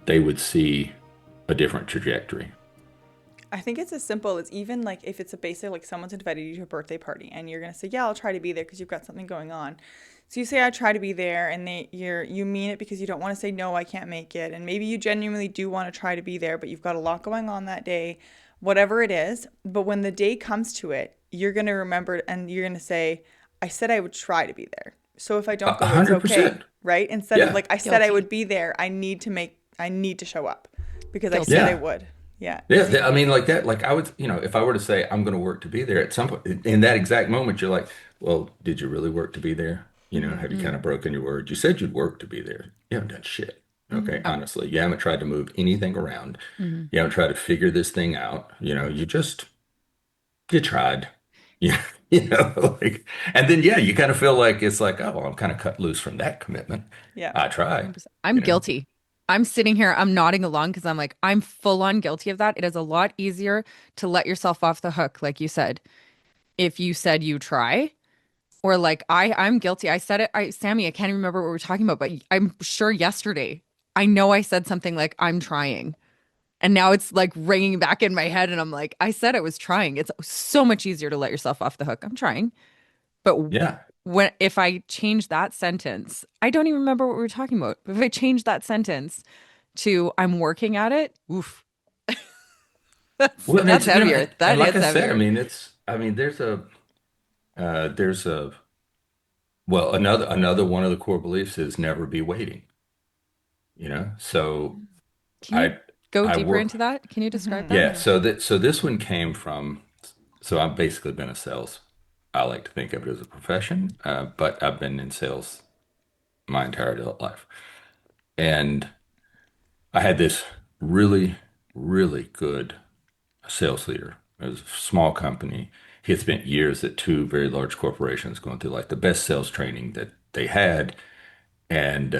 they would see a different trajectory. I think it's as simple as even like if it's a basic, like someone's invited you to a birthday party and you're gonna say, yeah, I'll try to be there because you've got something going on. So you say I try to be there, and you mean it because you don't want to say no, I can't make it, and maybe you genuinely do want to try to be there, but you've got a lot going on that day, whatever it is. But when the day comes to it, you're gonna remember and you're gonna say, I said I would try to be there. So if I don't A go, it's hundred okay, percent. right? Instead of Yeah. like I said I Guilty. would be there, I need to show up because I said I Guilty. Yeah. would. Yeah. Yeah. See, I mean, like that, like I would, if I were to say I'm going to work to be there at some point in that exact moment, you're like, well, did you really work to be there? hmm. Have you kind Mm. of broken your word? You said you'd work to be there. You haven't done shit. Okay. Hmm. Oh. Honestly, you haven't tried to move anything around. Mm-hmm. You haven't tried to figure this thing out. You tried. Yeah. Like, and then, yeah, you kind of feel like it's like, oh, well, I'm kind of cut loose from that commitment. Yeah. I tried, 100%. I'm you know? guilty. I'm sitting here, I'm nodding along because I'm like, I'm full on guilty of that. It is a lot easier to let yourself off the hook, like you said, if you said you try. Or like I'm guilty. I said it. Sammy, I can't even remember what we were talking about, but I'm sure yesterday I know I said something like I'm trying. And now it's like ringing back in my head and I'm like, I said I was trying. It's so much easier to let yourself off the hook. I'm trying. But Yeah. when if I change that sentence, I don't even remember what we were talking about. But if I change that sentence to I'm working at it, oof, Well, and that's it's, heavier. and That like hits I said, heavier. there's a, well, another one of the core beliefs is never be waiting. So Can you I go I deeper work, into that? Can you describe Hmm. that? yeah. So this one came from. So I've basically been a sales. I like to think of it as a profession, but I've been in sales my entire adult life, and I had this really, really good sales leader. It was a small company. He had spent years at two very large corporations going through like the best sales training that they had. And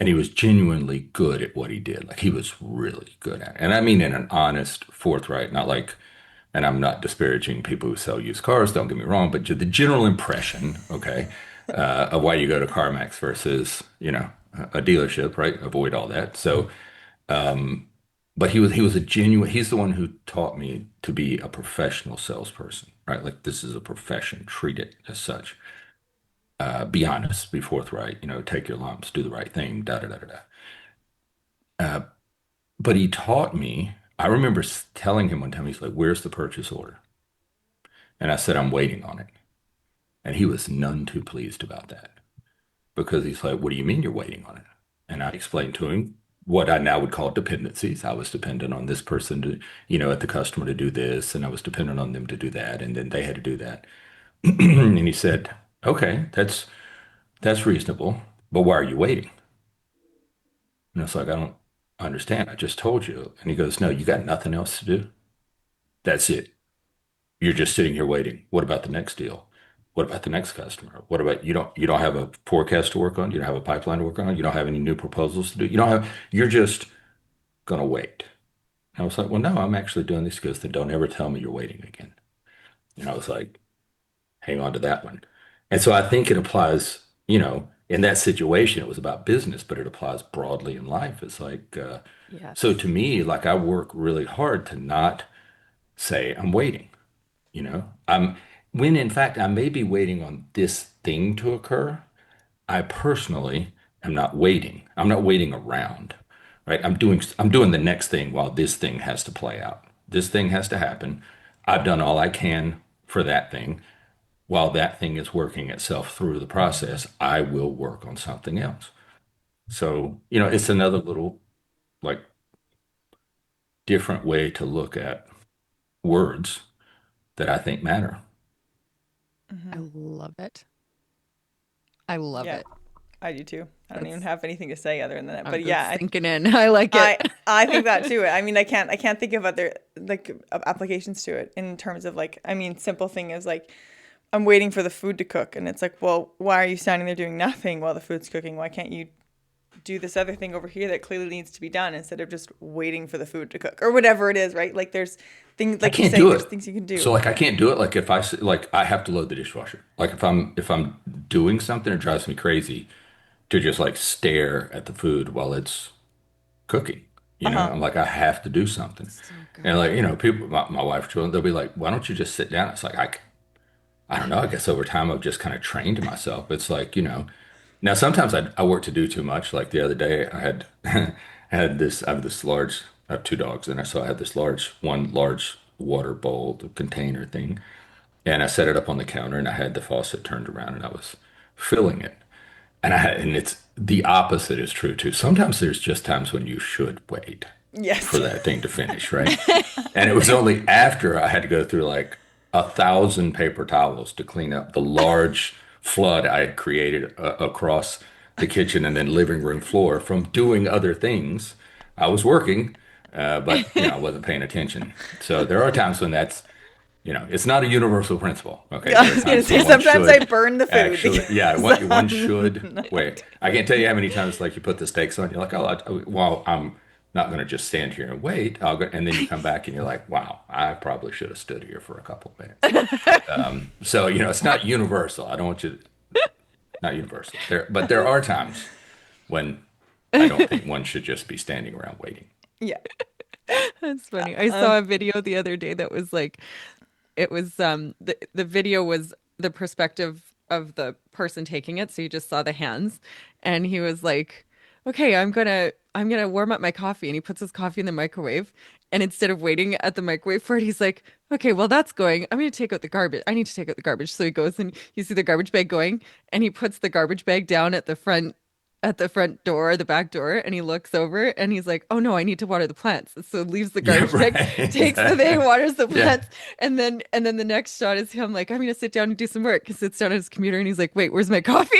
And he was genuinely good at what he did. Like he was really good at it. And I mean in an honest, forthright, not like, and I'm not disparaging people who sell used cars, don't get me wrong, but the general impression, okay, of why you go to CarMax versus, a dealership, right? Avoid all that. So, but he was a genuine, he's the one who taught me to be a professional salesperson, right? Like this is a profession, treat it as such. Be honest, be forthright, take your lumps, do the right thing, da da da da da. Uh, but he taught me, I remember telling him one time, he's like, "Where's the purchase order?" And I said, "I'm waiting on it." And he was none too pleased about that because he's like, "What do you mean you're waiting on it?" And I explained to him what I now would call dependencies. I was dependent on this person to, at the customer to do this, and I was dependent on them to do that, and then they had to do that. And he said, "Okay, that's reasonable, but why are you waiting?" And it's like, "I don't understand. I just told you." And he goes, "No, you got nothing else to do. That's it. You're just sitting here waiting. What about the next deal? What about the next customer? What about you don't have a forecast to work on? You don't have a pipeline to work on? You don't have any new proposals to do? You're just gonna wait." And I was like, "Well, no, I'm actually doing this because then don't ever tell me you're waiting again." And I was like, hang on to that one. And so I think it applies, in that situation, it was about business, but it applies broadly in life. It's like, so Yes. to me, like I work really hard to not say I'm waiting. I'm when in fact I may be waiting on this thing to occur. I personally am not waiting. I'm not waiting around, right? I'm doing the next thing while this thing has to play out. This thing has to happen. I've done all I can for that thing. While that thing is working itself through the process, I will work on something else. So, it's another little like different way to look at words that I think matter. I Hmm. love it. I love Yeah, it. I do too. I don't even That's have anything to say other than that. But that's yeah, sinking in. I like it. I think that too. I mean, I can't think of other like applications to it in terms of like, I mean, simple thing is like I'm waiting for the food to cook, and it's like, well, why are you standing there doing nothing while the food's cooking? Why can't you do this other thing over here that clearly needs to be done instead of just waiting for the food to cook or whatever it is, right? Like there's things I like you can't say, do there's it. things you can So do. like I can't do it. Like if like I have to load the dishwasher. Like if I'm doing something, it drives me crazy to just like stare at the food while it's cooking. Uh huh. I'm like I have to do something. So And good. like, people, my wife, children, they'll be like, "Why don't you just sit down?" It's like I don't know. I guess over time I've just kind of trained myself. It's like, now sometimes I work to do too much. Like the other day I had I have this large, I have two dogs and so I had this one large water bowl, the container thing. And I set it up on the counter and I had the faucet turned around and I was filling it. And it's the opposite is true too. Sometimes there's just times when you should wait for Yes. that thing to finish, right? And it was only after I had to go through like 1,000 paper towels to clean up the large flood I had created across the kitchen and then living room floor from doing other things. I was working, but I wasn't paying attention. So there are times when it's not a universal principle. Okay, Yeah, I there are was gonna times say when one sometimes I should burn the food actually, yeah, because one I'm should not wait. I can't tell you how many times like you put the steaks on, you're like, "Oh, well, I'm not going to just stand here and wait." I'll go, and then you come back and you're like, "Wow, I probably should have stood here for a couple of minutes." So it's not universal. I don't want you to, not universal there, but there are times when I don't think one should just be standing around waiting. yeah. That's funny. I saw Um. a video the other day that was like it was the video was the perspective of the person taking it, so you just saw the hands and he was like, "Okay, I'm gonna warm up my coffee." And he puts his coffee in the microwave and instead of waiting at the microwave for it, he's like, "Okay, well that's going. I'm gonna take out the garbage. I need to take out the garbage." So he goes and you see the garbage bag going and he puts the garbage bag down at the front door, the back door, and he looks over and he's like, "Oh no, I need to water the plants." So leaves the Yeah, garbage bag, takes the thing, right. waters the Yeah, plants, and then the next shot is him like, "I'm gonna sit down and do some work." He sits down at his computer and he's like, "Wait, where's my coffee?"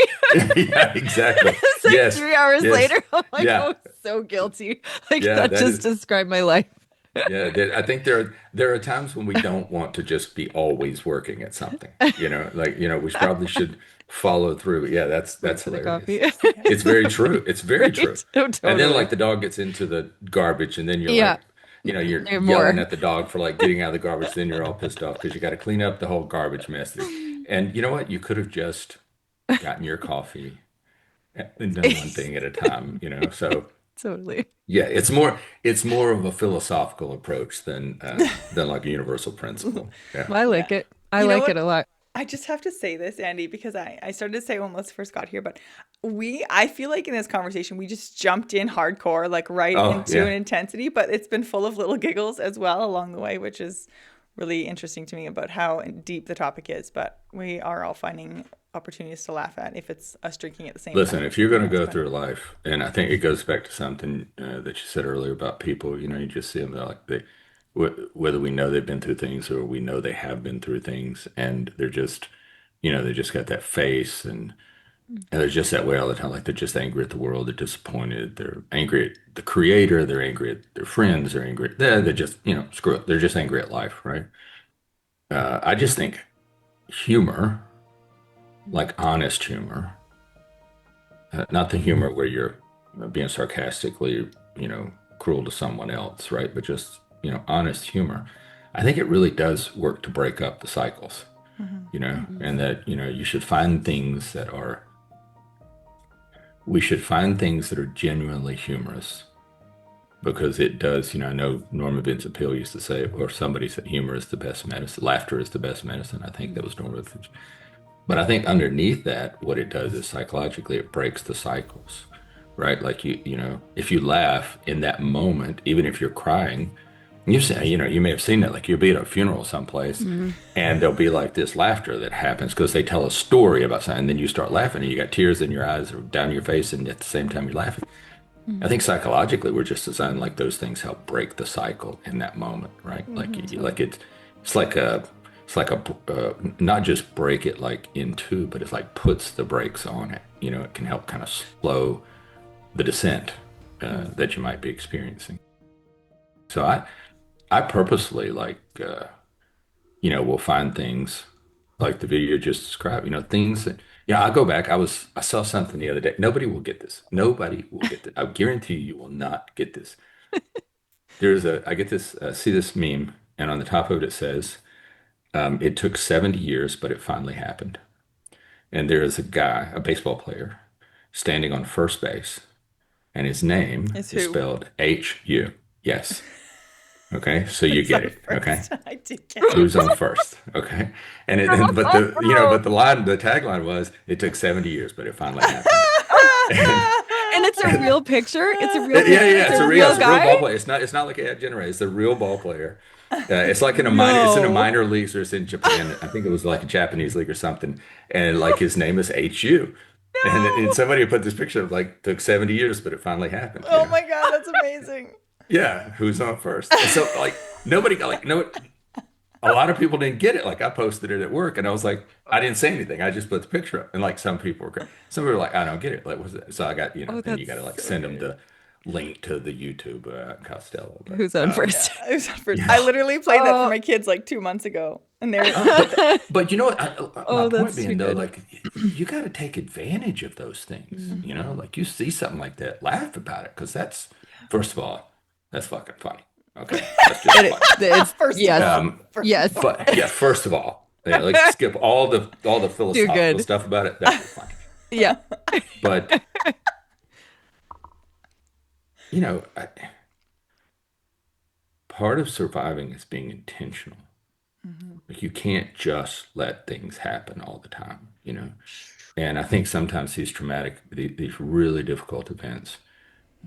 yeah, exactly. It's like Yes, 3 hours yes, later. I'm like, yeah, "Oh, so guilty." Like yeah. that That just is. described my life. Yeah, I think there are times when we don't want to just be always working at something. Like we probably should follow through. Yeah, Work that's for the hilarious. coffee. It's very true. It's very true. Right? No, And then totally. like the dog gets into the garbage, and then you're Yeah, like, you're there are yelling more. at the dog for like getting out of the garbage. Then you're all pissed off because you got to clean up the whole garbage mess. And you know what? You could have just gotten your coffee and done one thing at a time. So. Totally. Yeah, it's more of a philosophical approach than like a universal principle. Yeah. I Yeah. like it. I You know like it what? a lot. I just have to say this, Andy, because I started to say it when Melissa first got here, but I feel like in this conversation, we just jumped in hardcore, like right Oh, into an yeah. intensity, but it's been full of little giggles as well along the way, which is really interesting to me about how deep the topic is. But we are all finding opportunities to laugh at if it's us drinking at the same Listen, time or if you're something. going to That's go fun. through life, and I think it goes back to something that you said earlier about people, you just see them they're like whether we know they've been through things or we know they have been through things, and they're just, they just got that face, and they're just that way all the time. Like they're just angry at the world, they're disappointed, they're angry at the creator, they're angry at their friends, they're angry. They're just, screw it. They're just angry at life, right? I just think humor, like honest humor, not the humor where you're being sarcastically, cruel to someone else, right? But just, honest humor. I think it really does work to break up the cycles, Hmm. and that, you should find things we should find things that are genuinely humorous because it does, I know Norman Vincent Peale used to say, or somebody said humor is the best medicine, laughter is the best medicine. I think that was Norman Vincent. But I think underneath that, what it does is psychologically, it breaks the cycles, right? Like if you laugh in that moment, even if you're crying, you say, you may have seen that, like you'll be at a funeral someplace Mm-hmm. and there'll be like this laughter that happens because they tell a story about something, and then you start laughing and you got tears in your eyes or down your face, and at the same time you're laughing. I think psychologically, we're just designed like those things help break the cycle in that moment, right? Like, Hmm. it's like not just break it like in two, but it's like puts the brakes on it. It can help kind of slow the descent that you might be experiencing. So I purposely like, will find things like the video just described, things that, yeah, I go back. I saw something the other day. Nobody will get this. Nobody will get this. I guarantee you will not get this. I get this, see this meme, and on the top of it, it says, it took 70 years, but it finally happened. And there is a guy, a baseball player, standing on first base, and his name Is is who? spelled H-U. Yes. Okay. So you Who's get on it. Okay. first? I did get it. Who's on first? Okay. But the tagline was, it took 70 years, but it finally happened. And, And it's a real picture. It's a real yeah, picture. yeah, It's a real it's a real guy. ball player. It's not like AI generated. It's a real ball player. It's like it's in a No. minor leagues or it's in Japan. I think it was like a Japanese league or something. And like his name is HU. And No. somebody put this picture of like took 70 years, but it finally happened. Oh my God, that's amazing. Yeah, who's on first? And so like nobody got like no a lot of people didn't get it. Like I posted it at work and I was like, I didn't say anything. I just put the picture up. And like some people were like, I don't get it. Like, what's that? So I got, Oh, then you that's got to like so send them good. the link to the YouTube Costello. But Who's on first? Yeah, it was first. I yeah. literally played that for Oh. my kids like 2 months ago, and they're But you know what? My Oh, point that's too being though, good. like you got to take advantage of those things. Mhm. Like you see something like that, laugh about it because that's first of all, that's fucking funny. Okay, that's just funny. It's first of yes, all, Um, first of yes. all. but yeah, first of all, yeah, like skip all the Too philosophical good. stuff about it. That's just funny. Yeah. But part of surviving is being intentional. Mhm. Like you can't just let things happen all the time. And I think sometimes these really difficult events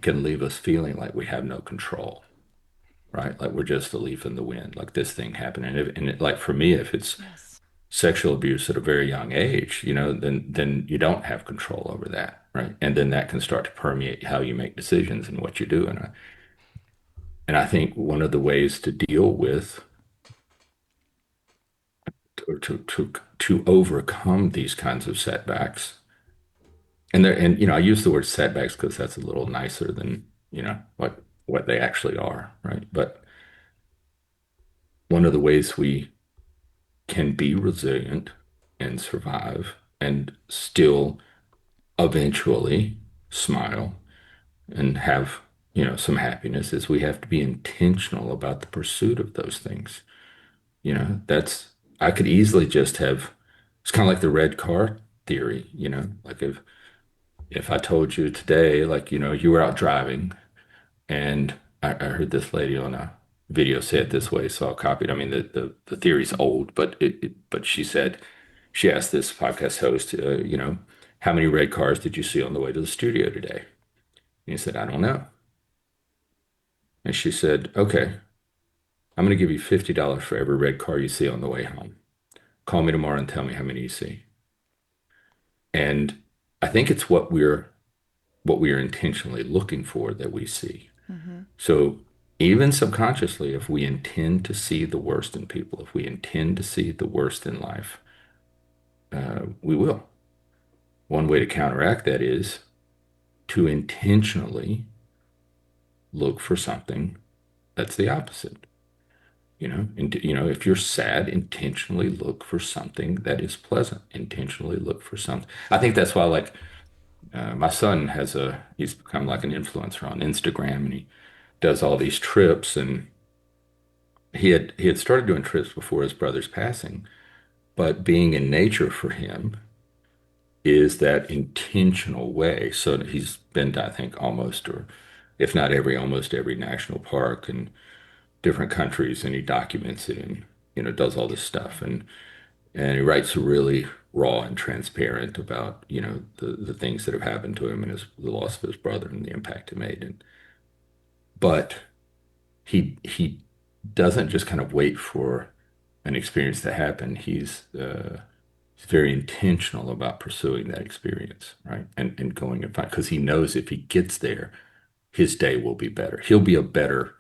can leave us feeling like we have no control, right? Like we're just a leaf in the wind, like this thing happened. Like for me, if it's Yes. sexual abuse at a very young age, then you don't have control over that, right? And then that can start to permeate how you make decisions and what you do. And I think one of the ways to deal with or to overcome these kinds of setbacks, and I use the word setbacks because that's a little nicer than what they actually are, right? But one of the ways we can be resilient and survive and still eventually smile and have, some happiness is we have to be intentional about the pursuit of those things. That's, I could easily just have, it's kind of like the red car theory, like if I told you today, like, you were out driving and I heard this lady on a video say it this way, so I'll copy it. I mean, the theory's old, but but she said, she asked this podcast host, how many red cars did you see on the way to the studio today? And he said, I don't know. And she said, okay, I'm going to give you $50 for every red car you see on the way home. Call me tomorrow and tell me how many you see. And I think it's what we are intentionally looking for that we see. So even subconsciously, if we intend to see the worst in people, if we intend to see the worst in life, we will. One way to counteract that is to intentionally look for something that's the opposite. And if you're sad, intentionally look for something that is pleasant. Intentionally look for something. I think that's why, like, my son he's become like an influencer on Instagram, and he does all these trips, and he had started doing trips before his brother's passing, but being in nature for him is that intentional way. So he's been to, I think, almost, or if not almost every national park and different countries, and he documents it and does all this stuff, and he writes really raw and transparent about the things that have happened to him and the loss of his brother and the impact it made. But he doesn't just kind of wait for an experience to happen. He's very intentional about pursuing that experience, right? And going and find, because he knows if he gets there, his day will be better. He'll be a better,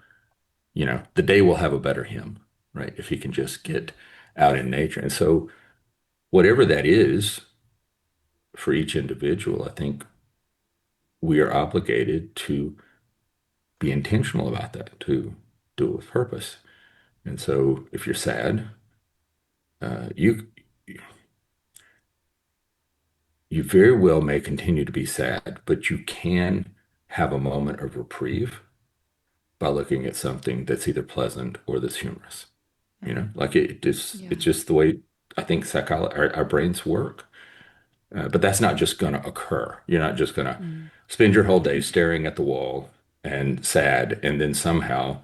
the day will have a better him, right? If he can just get out in nature. And so whatever that is for each individual, I think we are obligated to be intentional about that, to do it with purpose. And so if you're sad, you you very well may continue to be sad, but you can have a moment of reprieve by looking at something that's either pleasant or that's humorous. Like it's just the way I think psychology, our brains work. But that's not just going to occur. You're not just going to spend your whole day staring at the wall and sad, and then somehow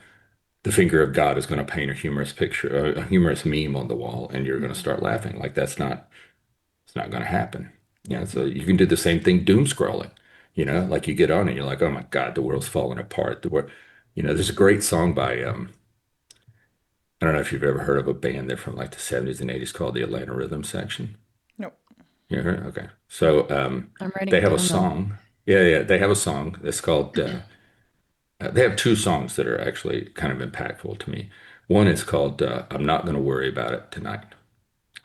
the finger of God is going to paint a humorous picture, a humorous meme on the wall, and you're going to start laughing. Like it's not going to happen. So you can do the same thing doom scrolling. Like you get on and you're like, oh my God, the world's falling apart. There's a great song by I don't know if you've ever heard of a band. They're from like the 70s and 80s called the Atlanta Rhythm Section. Nope. You heard? Okay. So I'm writing they it have a down now. song. Yeah, yeah. They have a song that's called they have two songs that are actually kind of impactful to me. One is called I'm Not Gonna Worry About It Tonight.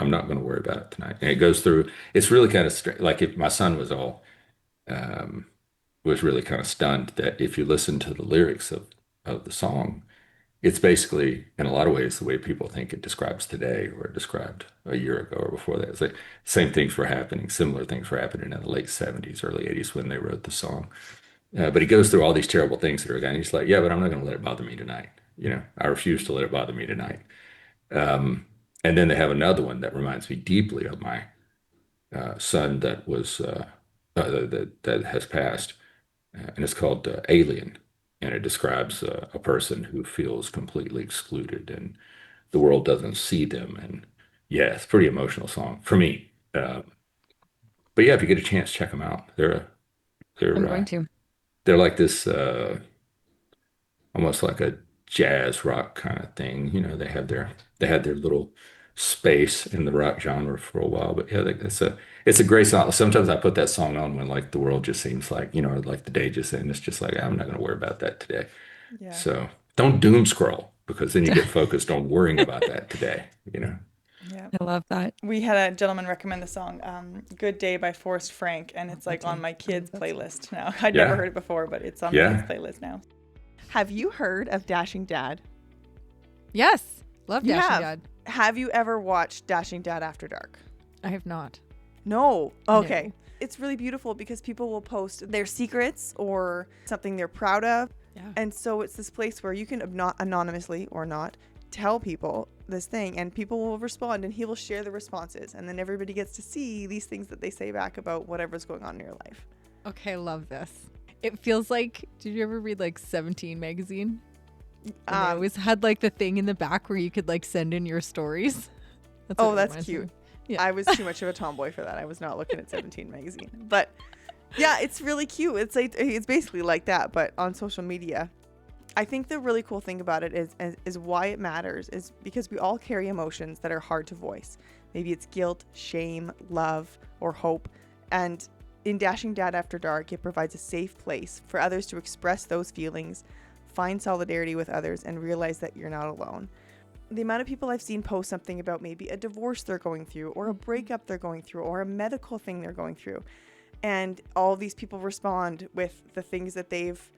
I'm not going to worry about it tonight. And it goes through, it's really kind of like if my son um, was really kind of stunned that if you listen to the lyrics of the song, it's basically in a lot of ways the way people think it describes today or described a year ago or before that. It's like same things were happening, similar things were happening in the late 70s, early 80s when they wrote the song. But he goes through all these terrible things that are going, he's like, yeah, but I'm not going to let it bother me tonight. I refuse to let it bother me tonight. Um, and then they have another one that reminds me deeply of my son that has passed, and it's called Alien, and it describes a person who feels completely excluded and the world doesn't see them. And yeah, it's a pretty emotional song for me. But yeah, if you get a chance, check them out. I'm They're going to. they're like this almost like a jazz rock kind of thing. They had their little space in the rock genre for a while, but yeah, it's a great song. Sometimes I put that song on when like the world just seems like like the day just ended. It's just like I'm not going to worry about that today. Yeah. So don't doom scroll because then you get focused on worrying about that today. Yeah. I love that. We had a gentleman recommend the song Good Day by Forrest Frank, and it's like on my kids' playlist now. I'd never Yeah, heard it before, but it's on my kids' yeah. playlist now. Have you heard of Dashing Dad? Yes. Love You Dashing have. Dad. Have you ever watched Dashing Dad After Dark? I have not. No. Okay. No. It's really beautiful because people will post their secrets or something they're proud of. Yeah. And so it's this place where you can not anonymously or not tell people this thing, and people will respond, and he will share the responses, and then everybody gets to see these things that they say back about whatever's going on in your life. Okay, I love this. It feels like, did you ever read like 17 magazine? And they always had like the thing in the back where you could like send in your stories. That's what it that's reminds cute. me. Yeah. I was too much of a tomboy for that. I was not looking at 17 magazine. But yeah, it's really cute. It's basically like that, but on social media. I think the really cool thing about it is why it matters is because we all carry emotions that are hard to voice. Maybe it's guilt, shame, love, or hope. And in Dashing Dad After Dark, it provides a safe place for others to express those feelings, find solidarity with others, and realize that you're not alone. The amount of people I've seen post something about maybe a divorce they're going through, or a breakup they're going through, or a medical thing they're going through, and all these people respond with the things that they've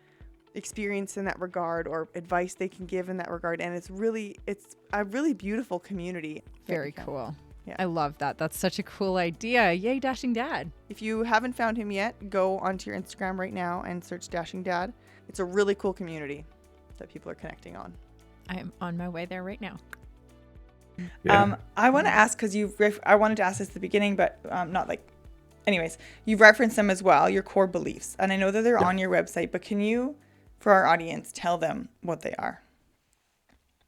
experienced in that regard or advice they can give in that regard, and it's a really beautiful community. Very cool. Yeah. I love that. That's such a cool idea. Yay, Dashing Dad. If you haven't found him yet, go onto your Instagram right now and search Dashing Dad. It's a really cool community that people are connecting on. I am on my way there right now. Yeah. I want to ask, because I wanted to ask this at the beginning, but not like, anyways, you've referenced them as well, your core beliefs. And I know that they're on your website, but can you, for our audience, tell them what they are?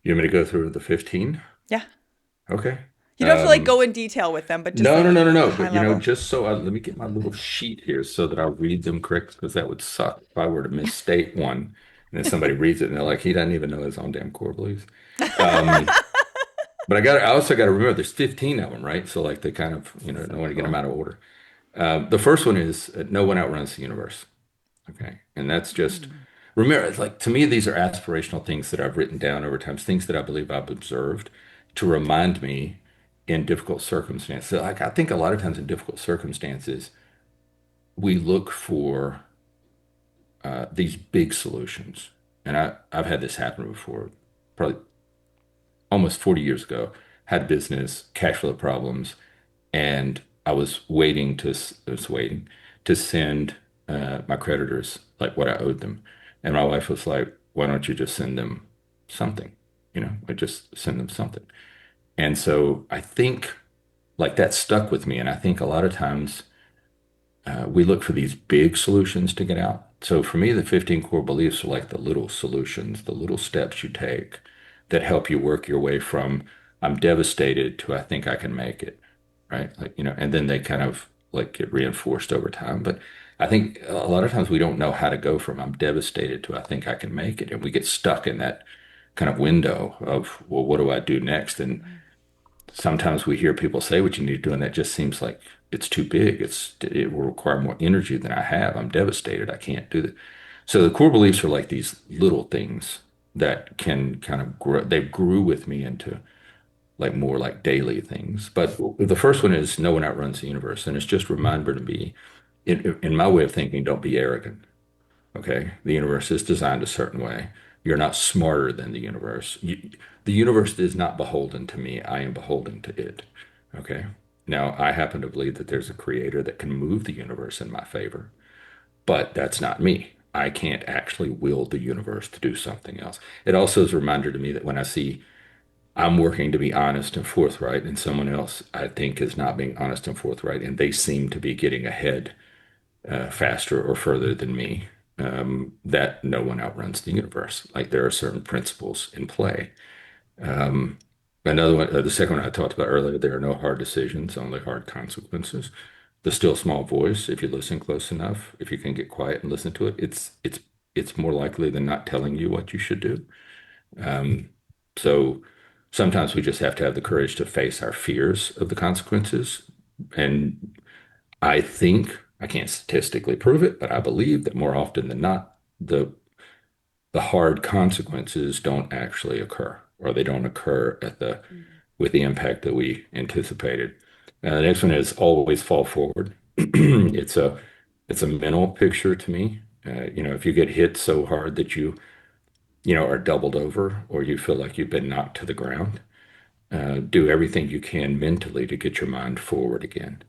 You want me to go through the 15? Yeah. Okay. You don't have to like go in detail with them, but just No. high But level. just so let me get my little sheet here so that I'll read them correct, because that would suck if I were to misstate one and then somebody reads it and they're like, he doesn't even know his own damn core beliefs. Um, but I also got to remember there's 15 of them, right? So like they kind of, don't want to get them out of order. The first one is no one outruns the universe. Okay. And that's just, remember, it's like to me, these are aspirational things that I've written down over time, things that I believe I've observed to remind me in difficult circumstances. So, like I think a lot of times in difficult circumstances, we look for these big solutions. And I've had this happen before, probably almost 40 years ago, had business, cash flow problems, and I was waiting to send my creditors like what I owed them. And my wife was like, why don't you just send them something? Like just send them something. And so I think like that stuck with me. And I think a lot of times we look for these big solutions to get out. So for me, the 15 core beliefs are like the little solutions, the little steps you take that help you work your way from I'm devastated to I think I can make it, right? Like, and then they kind of like get reinforced over time. But I think a lot of times we don't know how to go from I'm devastated to I think I can make it. And we get stuck in that kind of window of, well, what do I do next? And sometimes we hear people say what you need to do, and that just seems like it's too big. It will require more energy than I have. I'm devastated. I can't do that. So the core beliefs are like these little things that can kind of grow. They grew with me into like more like daily things. But the first one is no one outruns the universe, and it's just a reminder to me, in my way of thinking, don't be arrogant. Okay, the universe is designed a certain way. You're not smarter than the universe. The universe is not beholden to me. I am beholden to it. Okay. Now, I happen to believe that there's a creator that can move the universe in my favor, but that's not me. I can't actually will the universe to do something else. It also is a reminder to me that when I see I'm working to be honest and forthright, and someone else I think is not being honest and forthright, and they seem to be getting ahead faster or further than me, that no one outruns the universe. Like there are certain principles in play. Um, Another one, the second one I talked about earlier, there are no hard decisions, only hard consequences. The still small voice, if you listen close enough, if you can get quiet and listen to it, it's more likely than not telling you what you should do. Um, so sometimes we just have to have the courage to face our fears of the consequences. And I think I can't statistically prove it, but I believe that more often than not, the hard consequences don't actually occur, or they don't occur at the with the impact that we anticipated. The next one is always fall forward. It's a mental picture to me. If you get hit so hard that you are doubled over, or you feel like you've been knocked to the ground, Do everything you can mentally to get your mind forward again.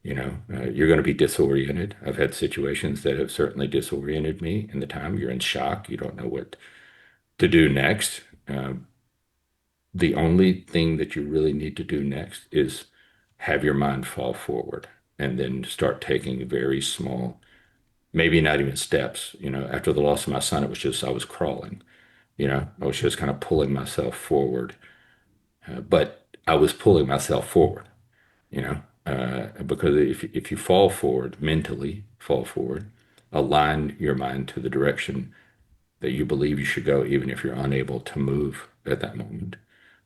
You're going to be disoriented. I've had situations that have certainly disoriented me in the time you're in shock. You don't know what to do next. Uh, the only thing that you really need to do next is have your mind fall forward and then start taking very small, maybe not even steps. After the loss of my son, it was just I was crawling. I was just kind of pulling myself forward, but I was pulling myself forward. Because if you fall forward mentally, fall forward, align your mind to the direction that you believe you should go, even if you're unable to move at that moment.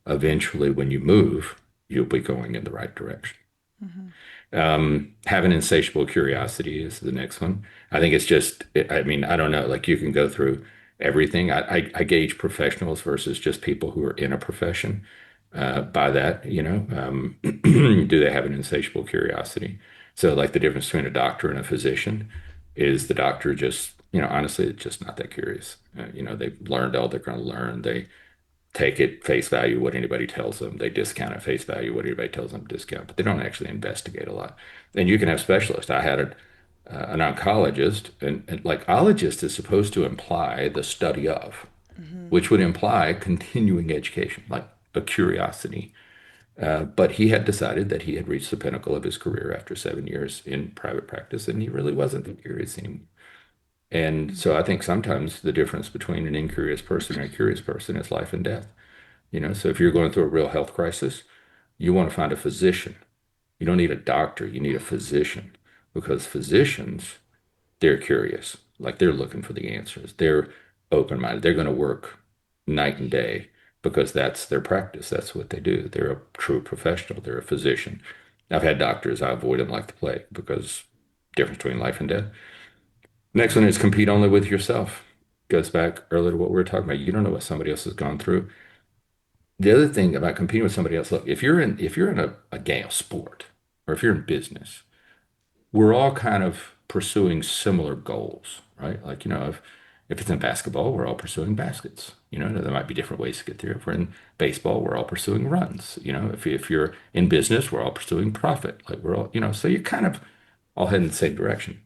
Eventually, when you move, you'll be going in the right direction. Mm-hmm. Have an insatiable curiosity is the next one. I think it's just, I mean, I don't know, like you can go through everything. I gauge professionals versus just people who are in a profession by that, do they have an insatiable curiosity? So, like the difference between a doctor and a physician is the doctor just, honestly, it's just not that curious. They've learned all they're going to learn. They take at face value what anybody tells them. They discount at face value what anybody tells them to discount, but they don't actually investigate a lot. And you can have specialists. I had an oncologist, and like ologist is supposed to imply the study of, Mm-hmm. which would imply continuing education, like a curiosity. But he had decided that he had reached the pinnacle of his career after 7 years in private practice, and he really wasn't curious anymore. And so I think sometimes the difference between an incurious person and a curious person is life and death. So if you're going through a real health crisis, you want to find a physician. You don't need a doctor, you need a physician because physicians, they're curious. Like they're looking for the answers. They're open-minded. They're going to work night and day because that's their practice. That's what they do. They're a true professional. They're a physician. I've had doctors, I avoid them like the plague because difference between life and death. Next one is compete only with yourself. Goes back earlier to what we were talking about. You don't know what somebody else has gone through. The other thing about competing with somebody else, look, if you're in a game sport or if you're in business, we're all kind of pursuing similar goals, right? Like, if it's in basketball, we're all pursuing baskets. There might be different ways to get there. If we're in baseball, we're all pursuing runs. If you're in business, we're all pursuing profit. Like we're all, so you're kind of all heading in the same direction.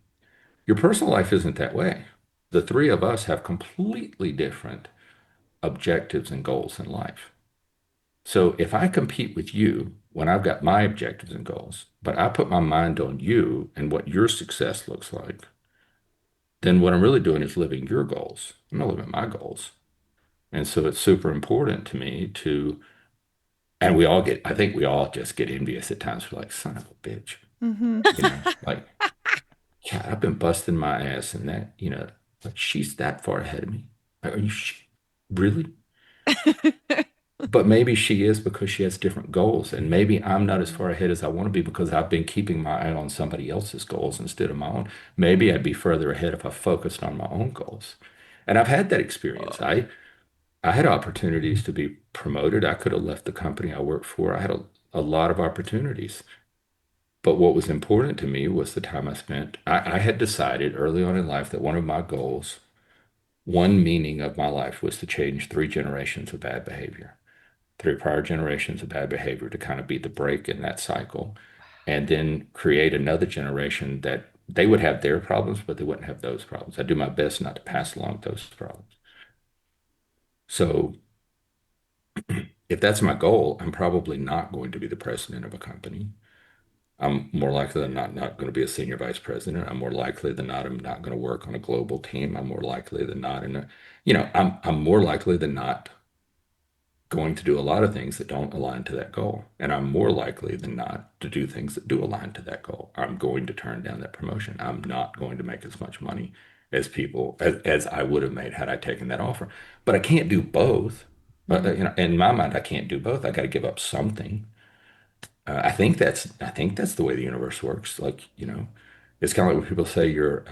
Your personal life isn't that way. The three of us have completely different objectives and goals in life. So if I compete with you when I've got my objectives and goals, but I put my mind on you and what your success looks like, then what I'm really doing is living your goals. I'm not living my goals. And so it's super important to me and I think we all just get envious at times. We're like, son of a bitch, Mm-hmm. like, yeah, I've been busting my ass and that, like she's that far ahead of me. Are you really? But maybe she is because she has different goals. And maybe I'm not as far ahead as I want to be because I've been keeping my eye on somebody else's goals instead of my own. Maybe I'd be further ahead if I focused on my own goals. And I've had that experience. Oh. I had opportunities to be promoted. I could have left the company I worked for. I had a lot of opportunities. But what was important to me was the time I spent. I had decided early on in life that one of my goals, one meaning of my life was to change 3 generations of bad behavior. 3 prior generations of bad behavior to kind of be the break in that cycle, and then create another generation that they would have their problems, but they wouldn't have those problems. I do my best not to pass along those problems. So if that's my goal, I'm probably not going to be the president of a company. I'm more likely than not going to be a senior vice president. I'm more likely than not I'm not going to work on a global team. I'm more likely than not I'm more likely than not going to do a lot of things that don't align to that goal. And I'm more likely than not to do things that do align to that goal. I'm going to turn down that promotion. I'm not going to make as much money as I would have made had I taken that offer. But I can't do both. Mm-hmm. In my mind, I can't do both. I got to give up something. I think that's the way the universe works. Like, it's kind of like when people say you're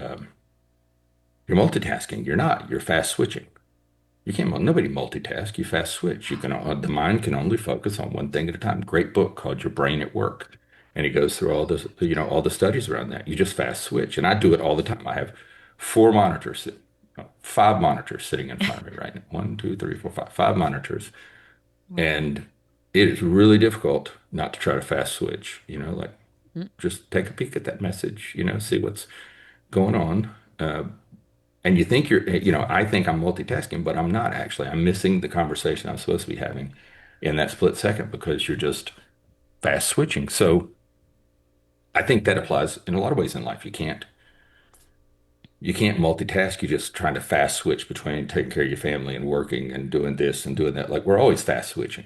multitasking. You're not. You're fast switching. You can't, nobody multitask. You fast switch. The mind can only focus on one thing at a time. Great book called Your Brain at Work. And he goes through all the studies around that. You just fast switch. And I do it all the time. I have 4 monitors, 5 monitors sitting in front of me right now. One, two, three, four, five monitors. Wow. And it is really difficult not to try to fast switch, like Mm. just take a peek at that message, see what's going on. And you think I think I'm multitasking, but I'm not actually. I'm missing the conversation I'm supposed to be having in that split second because you're just fast switching. So I think that applies in a lot of ways in life. You can't multitask. You're just trying to fast switch between taking care of your family and working and doing this and doing that. Like we're always fast switching.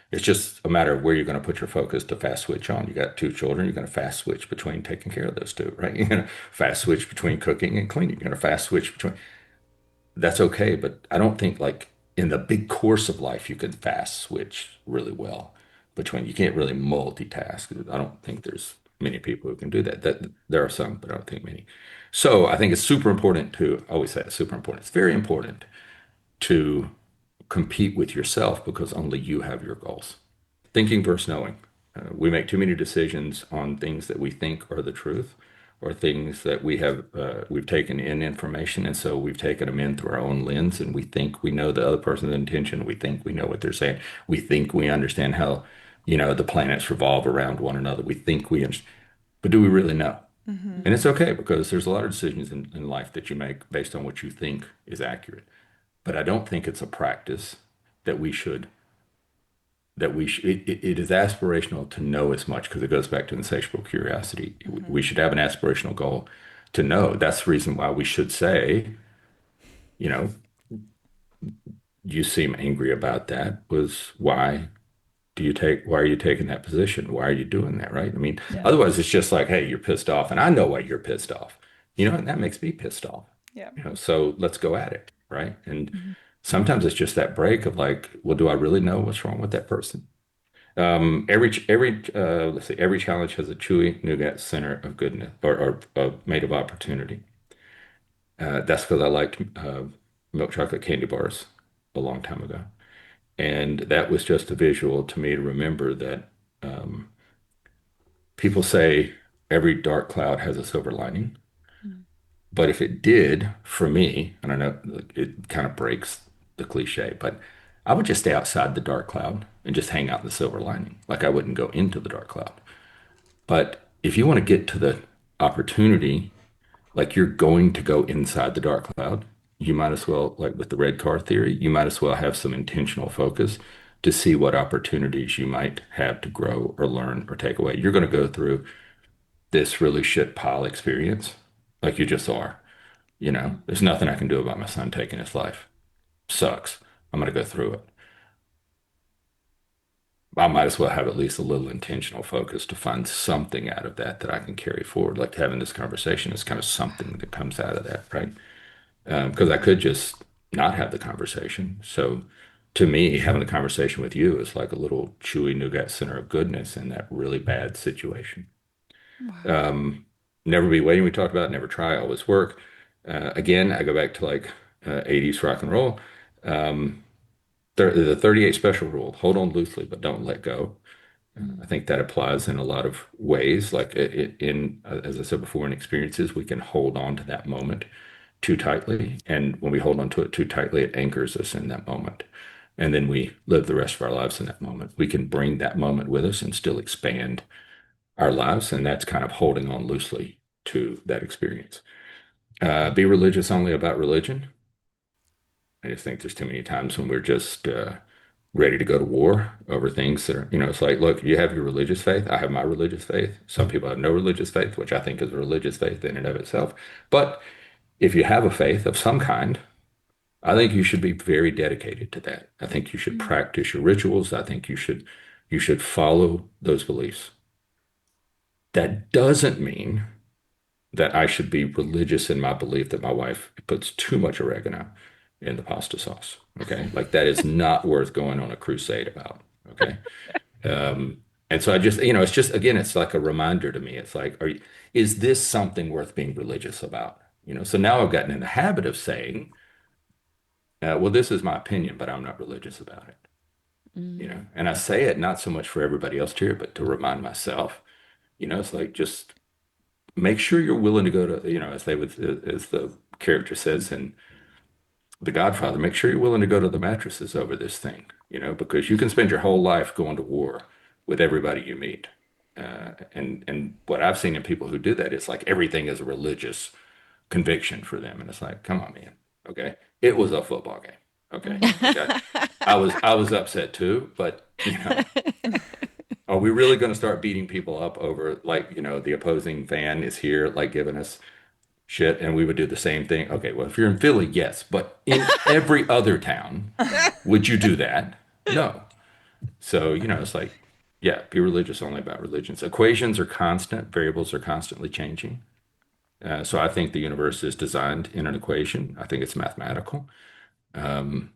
It's just a matter of where you're going to put your focus to fast switch on. You got two children, you're going to fast switch between taking care of those two, right? You're going to fast switch between cooking and cleaning. You're going to fast switch between. That's okay, but I don't think like in the big course of life you can fast switch really well between. You can't really multitask. I don't think there's many people who can do that. That there are some, but I don't think many. So I think it's super important to I always say it's super important. It's very important to compete with yourself because only you have your goals. Thinking versus knowing. We make too many decisions on things that we think are the truth or things that we've taken in information, and so we've taken them in through our own lens, and we think we know the other person's intention. We think we know what they're saying. We think we understand how, the planets revolve around one another. We think we understand, but do we really know? Mm-hmm. And it's okay because there's a lot of decisions in life that you make based on what you think is accurate. But I don't think it's a practice that we should it is aspirational to know as much because it goes back to insatiable curiosity. Mm-hmm. We should have an aspirational goal to know. That's the reason why we should say, you know, you seem angry about that. Was why are you taking that position? Why are you doing that? Right? I mean, Yeah. otherwise it's just like, hey, you're pissed off, and I know why you're pissed off. And that makes me pissed off. Yeah. So let's go at it, right? And Mhm. sometimes it's just that break of like, well, do I really know what's wrong with that person? Let's see, every challenge has a chewy nougat center of goodness or made of opportunity. That's because I liked milk chocolate candy bars a long time ago. And that was just a visual to me to remember that um, people say every dark cloud has a silver lining. Mhm. But if it did, for me, and I know it kind of breaks the cliche, but I would just stay outside the dark cloud and just hang out in the silver lining. Like I wouldn't go into the dark cloud. But if you want to get to the opportunity, like you're going to go inside the dark cloud, you might as well, like with the red car theory, you might as well have some intentional focus to see what opportunities you might have to grow or learn or take away. You're going to go through this really shit pile experience like you just are. Mhm. There's nothing I can do about my son taking his life. Sucks. I'm going to go through it. I might as well have at least a little intentional focus to find something out of that I can carry forward. Like having this conversation is kind of something that comes out of that, right? Because I could just not have the conversation. So to me, having the conversation with you is like a little chewy nougat center of goodness in that really bad situation. Wow. Um, Never be waiting. We talked about never try, always work. Again, I go back to like 80s rock and roll. Um, the 38 special rule, hold on loosely, but don't let go. I Mhm. think that applies in a lot of ways. Like as I said before, in experiences, we can hold on to that moment too tightly. And when we hold on to it too tightly, it anchors us in that moment. And then we live the rest of our lives in that moment. We can bring that moment with us and still expand our lives. And that's kind of holding on loosely to that experience. Be religious only about religion. I just think there's too many times when we're just ready to go to war over things that are, it's like, look, you have your religious faith. I have my religious faith. Some people have no religious faith, which I think is a religious faith in and of itself. But if you have a faith of some kind, I think you should be very dedicated to that. I think you should Mm. practice your rituals. I think you should follow those beliefs. That doesn't mean that I should be religious in my belief that my wife puts too much oregano in the pasta sauce. Okay. Like that is not worth going on a crusade about. Okay. And so I just, it's just, again, it's like a reminder to me. It's like, is this something worth being religious about? So now I've gotten in the habit of saying, well, this is my opinion, but I'm not religious about it. Mhm. And I say it not so much for everybody else to hear, but to remind myself, it's like just make sure you're willing to go to, as the character says in The Godfather, make sure you're willing to go to the mattresses over this thing. because you can spend your whole life going to war with everybody you meet. And what I've seen in people who do that is like everything is a religious conviction for them. And it's like, come on, man. Okay. It was a football game. Okay. Like I was upset too, but are we really going to start beating people up over like, the opposing fan is here, like giving us shit, and we would do the same thing? Okay, well, if you're in Philly, yes, but in every other town, would you do that? No. So, it's like, yeah, be religious only about religions. Equations are constant, variables are constantly changing. So I think the universe is designed in an equation. I think it's mathematical. Um,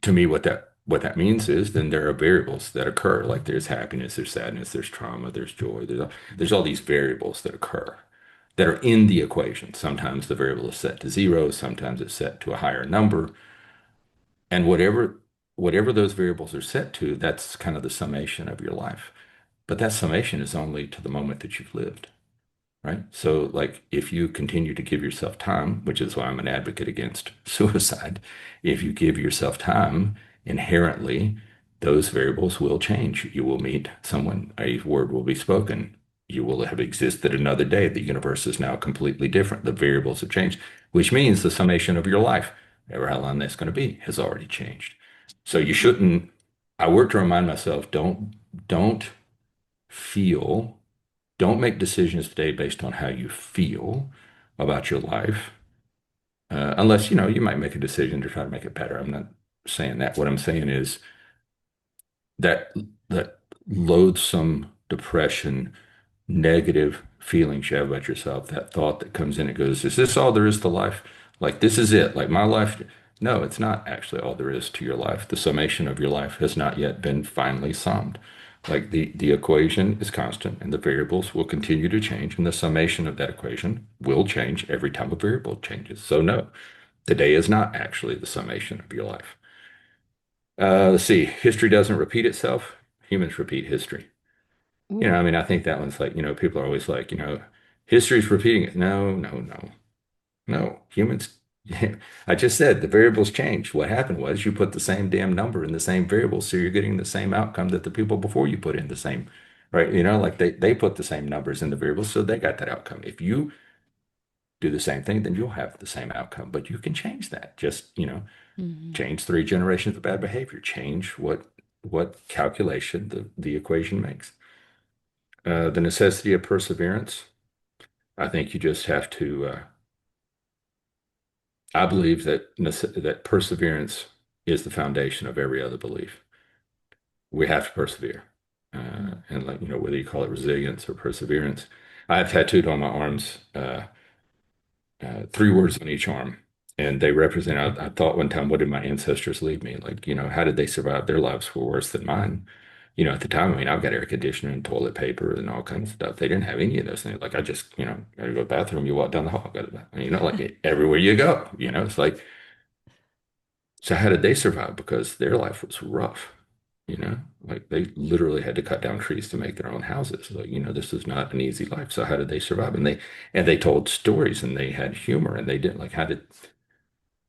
to me, what that means is then there are variables that occur. Like there's happiness, there's sadness, there's trauma, there's joy. There's all these variables that occur that are in the equation. Sometimes the variable is set to zero, sometimes it's set to a higher number, and whatever those variables are set to, that's kind of the summation of your life. But that summation is only to the moment that you've lived. Right? So, like, if you continue to give yourself time, which is why I'm an advocate against suicide, if you give yourself time, inherently, those variables will change. You will meet someone, a word will be spoken. You will have existed another day. The universe is now completely different. The variables have changed, which means the summation of your life, ever how long that's going to be, has already changed. So you shouldn't, I work to remind myself, don't feel don't make decisions today based on how you feel about your life, unless you might make a decision to try to make it better. I'm not saying that. What I'm saying is that that loathsome depression, negative feelings you have about yourself, that thought that comes in, it goes, is this all there is to life? Like this is it? Like my life? No, it's not actually all there is to your life. The summation of your life has not yet been finally summed. Like the equation is constant and the variables will continue to change, and the summation of that equation will change every time a variable changes. So no, today is not actually the summation of your life. Let's see. History doesn't repeat itself. Humans repeat history. Ooh. I mean, I think that one's like, people are always like, history's repeating it. No, no, no, no. Humans, I just said the variables changed. What happened was you put the same damn number in the same variable, so you're getting the same outcome that the people before you put in the same, right? Like they put the same numbers in the variables, so they got that outcome. If you do the same thing, then you'll have the same outcome, but you can change that. Just, Mhm. change three generations of bad behavior, change what calculation the equation makes. The necessity of perseverance. I think you just have to. I believe that perseverance is the foundation of every other belief. We have to persevere, and like whether you call it resilience or perseverance. I have tattooed on my arms three words on each arm, and they represent. I thought one time, what did my ancestors leave me? Like, how did they survive? Their lives were worse than mine. At the time, I mean, I've got air conditioning and toilet paper and all kinds of stuff. They didn't have any of those things. Like, I just, gotta go to the bathroom. You walk down the hall, go to the bathroom. Like everywhere you go, it's like, so how did they survive? Because their life was rough, like they literally had to cut down trees to make their own houses. Like, this is not an easy life. So how did they survive? And they told stories and they had humor and they didn't like, how did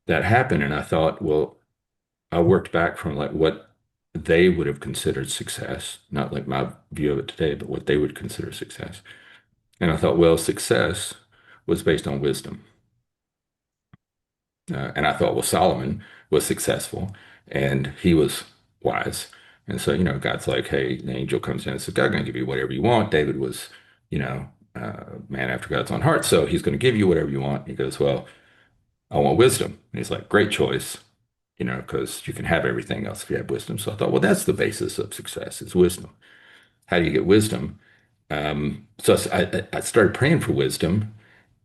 that happen? And I thought, well, I worked back from like what they would have considered success, not like my view of it today, but what they would consider success. And I thought, well, success was based on wisdom. And I thought, well, Solomon was successful and he was wise. And so, God's like, hey, the angel comes in and says, God's going to give you whatever you want. David was, man after God's own heart. So he's going to give you whatever you want. He goes, well, I want wisdom. And he's like, great choice, because you can have everything else if you have wisdom. So I thought, well, that's the basis of success is wisdom. How do you get wisdom? So I started praying for wisdom.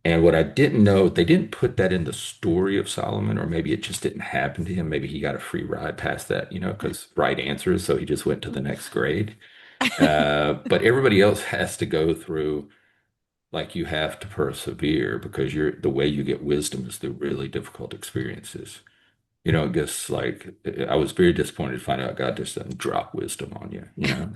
And what I didn't know, they didn't put that in the story of Solomon, or maybe it just didn't happen to him. Maybe he got a free ride past that, because right answers. So he just went to the next grade. But everybody else has to go through, like you have to persevere because the way you get wisdom is through really difficult experiences. It gets like I was very disappointed to find out God just doesn't drop wisdom on you.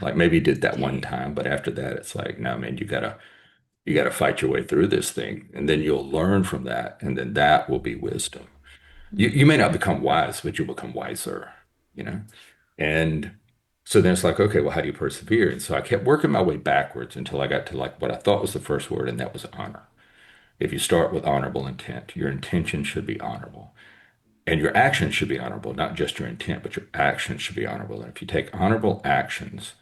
Like maybe he did that one time, but after that, it's like, no, man, you gotta fight your way through this thing, and then you'll learn from that, and then that will be wisdom. You may not become wise, but you'll become wiser. you know? And so then it's like, okay, well, how do you persevere? And so I kept working my way backwards until I got to like what I thought was the first word, and that was honor. If you start with honorable intent, your intention should be honorable. And your actions should be honorable, not just your intent, but your actions should be honorable. And if you take honorable actions,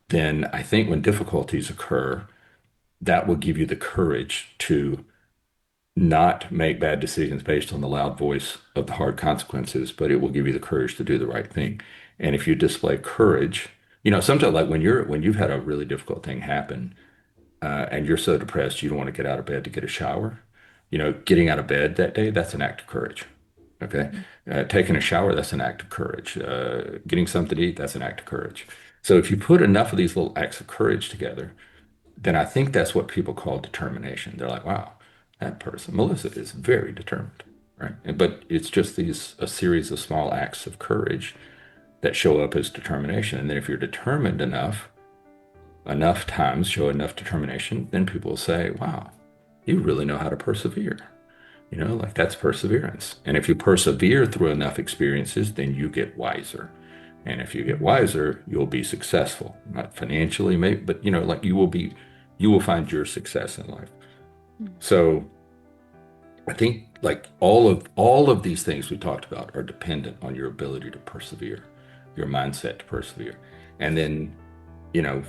then I think when difficulties occur, that will give you the courage to not make bad decisions based on the loud voice of the hard consequences, but it will give you the courage to do the right thing. And if you display courage, sometimes like when you've had a really difficult thing happen, and you're so depressed you don't want to get out of bed to get a shower, getting out of bed that day, that's an act of courage. Okay. Mhm. Taking a shower, that's an act of courage. Getting something to eat, that's an act of courage. So if you put enough of these little acts of courage together, then I think that's what people call determination. They're like, wow, that person, Melissa, is very determined, right? But it's just a series of small acts of courage that show up as determination. And then if you're determined enough times, show enough determination, then people will say, wow, you really know how to persevere. Like that's perseverance. And if you persevere through enough experiences, then you get wiser. And if you get wiser, you'll be successful, not financially, maybe, but like you will find your success in life. So I think like all of these things we talked about are dependent on your ability to persevere, your mindset to persevere. And then,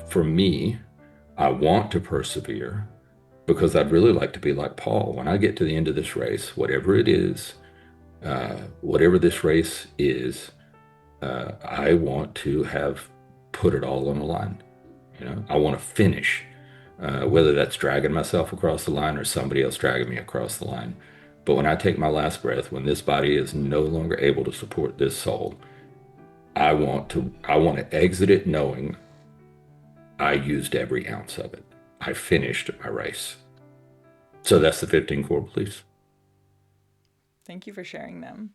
for me, I want to persevere because I'd really like to be like Paul. When I get to the end of this race, whatever it is, whatever this race is, I want to have put it all on the line. I want to finish, whether that's dragging myself across the line or somebody else dragging me across the line. But when I take my last breath, when this body is no longer able to support this soul, I want to exit it knowing I used every ounce of it. I finished my race. So that's the 15 core beliefs. Thank you for sharing them.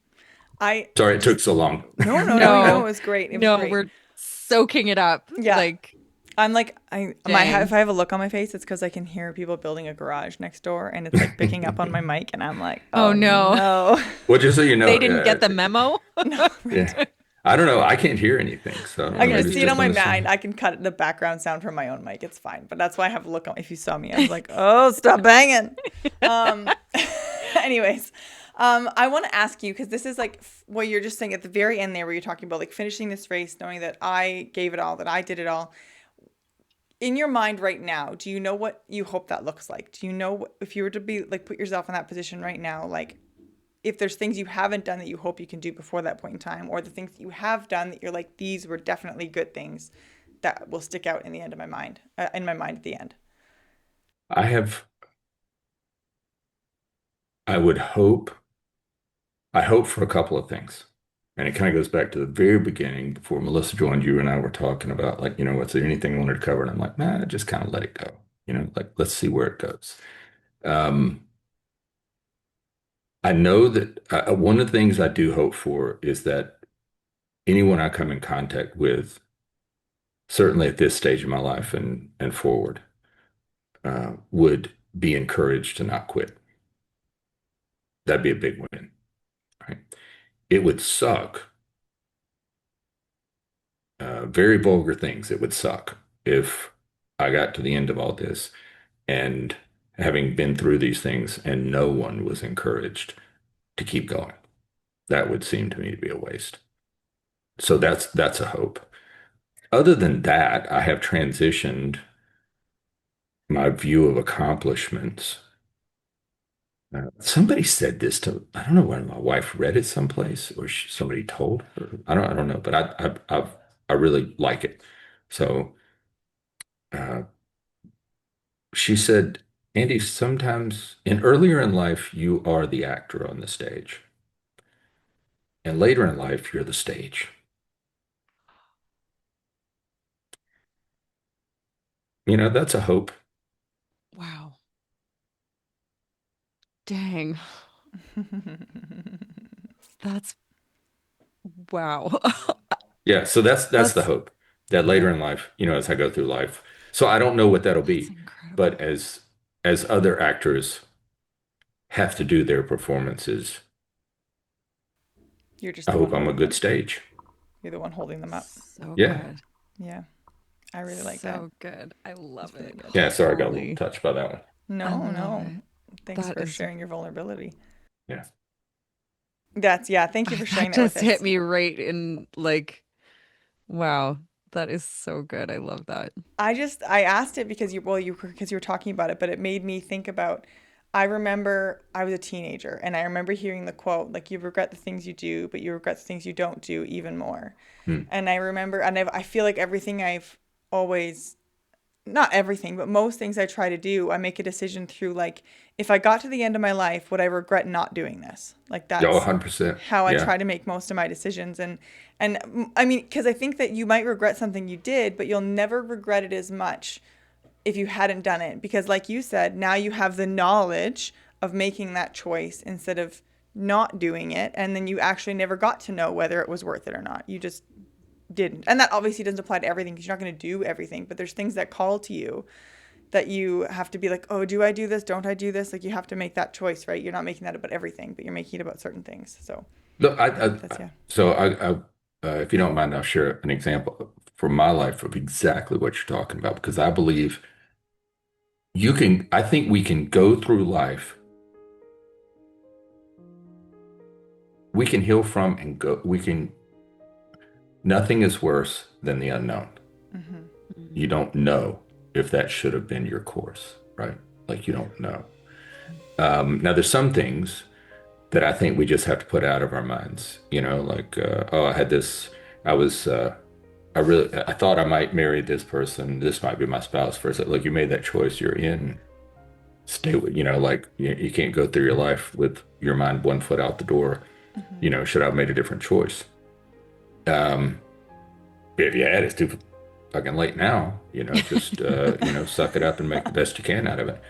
I Sorry it took just so long. no, no, no, no. It No, was great. It was no, great. we're soaking it up. Yeah, Like, I'm like if dang. I have a look on my face, it's because I can hear people building a garage next door, and it's like picking up on my mic, and I'm like, Oh oh no. no, Well, just so you know, They didn't get the memo. no. yeah, I don't know. I can't hear anything, so I don't I know. can Yes, Maybe just it's see it just on my on this mind. one. I can cut the background sound from my own mic. It's fine. But that's why I have a look on. If you saw me, I was like, oh, stop banging. Um, anyways, I want to ask you because this is like what you're just saying at the very end there, where you're talking about like finishing this race, knowing that I gave it all, that I did it all. In your mind right now, do you know what you hope that looks like? Do you know if you were to be like put yourself in that position right now, like if there's things you haven't done that you hope you can do before that point in time, or the things that you have done that you're like, these were definitely good things that will stick out in the end of my mind, in my mind at the end. I have, I would hope, I hope for a couple of things. And it kind of goes back to the very beginning before Melissa joined you and I were talking about like, was there anything I wanted to cover? And I'm like, nah, just kind of let it go. Like let's see where it goes. Um, I know that one of the things I do hope for is that anyone I come in contact with, certainly at this stage of my life and forward, would be encouraged to not quit. That'd be a big win, right? It would suck. Very vulgar things. It would suck if I got to the end of all this and having been through these things and no one was encouraged to keep going. That would seem to me to be a waste. So that's a hope. Other than that, I have transitioned my view of accomplishments. Somebody said this to, I don't know when my wife read it someplace or somebody told her. I don't know, but I really like it. So uh, she said, Andy, sometimes earlier in life, you are the actor on the stage, and later in life, you're the stage. That's a hope. Wow. Dang. That's wow. Yeah, so that's the That's hope that later yeah, in life, as I go through life. So I don't know what that'll that's be, but incredible. as other actors have to do their performances, You're just I the hope one I'm a holding good it. stage. You're the one holding them up. So Yeah. good. Yeah, I really like that. So good. I love It's really it. good. Yeah. Sorry, I got a little Holy. touched by that one. I No, love no. it. Thanks That for is sharing your vulnerability. Yeah. Yeah, thank you for sharing that that with just hit us. me right in like, wow. That is so good. I love that. I asked it because you were talking about it, but it made me think about. I remember I was a teenager and I remember hearing the quote like you regret the things you do, but you regret the things you don't do even more. Hmm. And I remember, and I feel like everything I've always, not everything, but most things I try to do, I make a decision through like, if I got to the end of my life, would I regret not doing this? Like Yeah, that's 100%. how I Yeah. try to make most of my decisions. And I mean, because I think that you might regret something you did, but you'll never regret it as much if you hadn't done it. Because like you said, now you have the knowledge of making that choice instead of not doing it. And then you actually never got to know whether it was worth it or not. You just didn't. And that obviously doesn't apply to everything because you're not going to do everything, but there's things that call to you that you have to be like, oh, do I do this? Don't I do this? Like you have to make that choice, right? You're not making that about everything, but you're making it about certain things. So Look, that's, yeah. so if you don't mind, I'll share an example from my life of exactly what you're talking about, because I believe I think we can go through life, we can heal from and go, nothing is worse than the unknown. Mm-hmm. You don't know if that should have been your course, right? Like you don't know. Now there's some things that I think we just have to put out of our minds, like, oh, I had this, I was, I thought I might marry this person. This might be my spouse first. Look, you made that choice. You're in. Stay with, like you can't go through your life with your mind 1 foot out the door. Mm-hmm. Should I have made a different choice? Um, if you had, it's too fucking late now. Just suck it up and make the best you can out of it.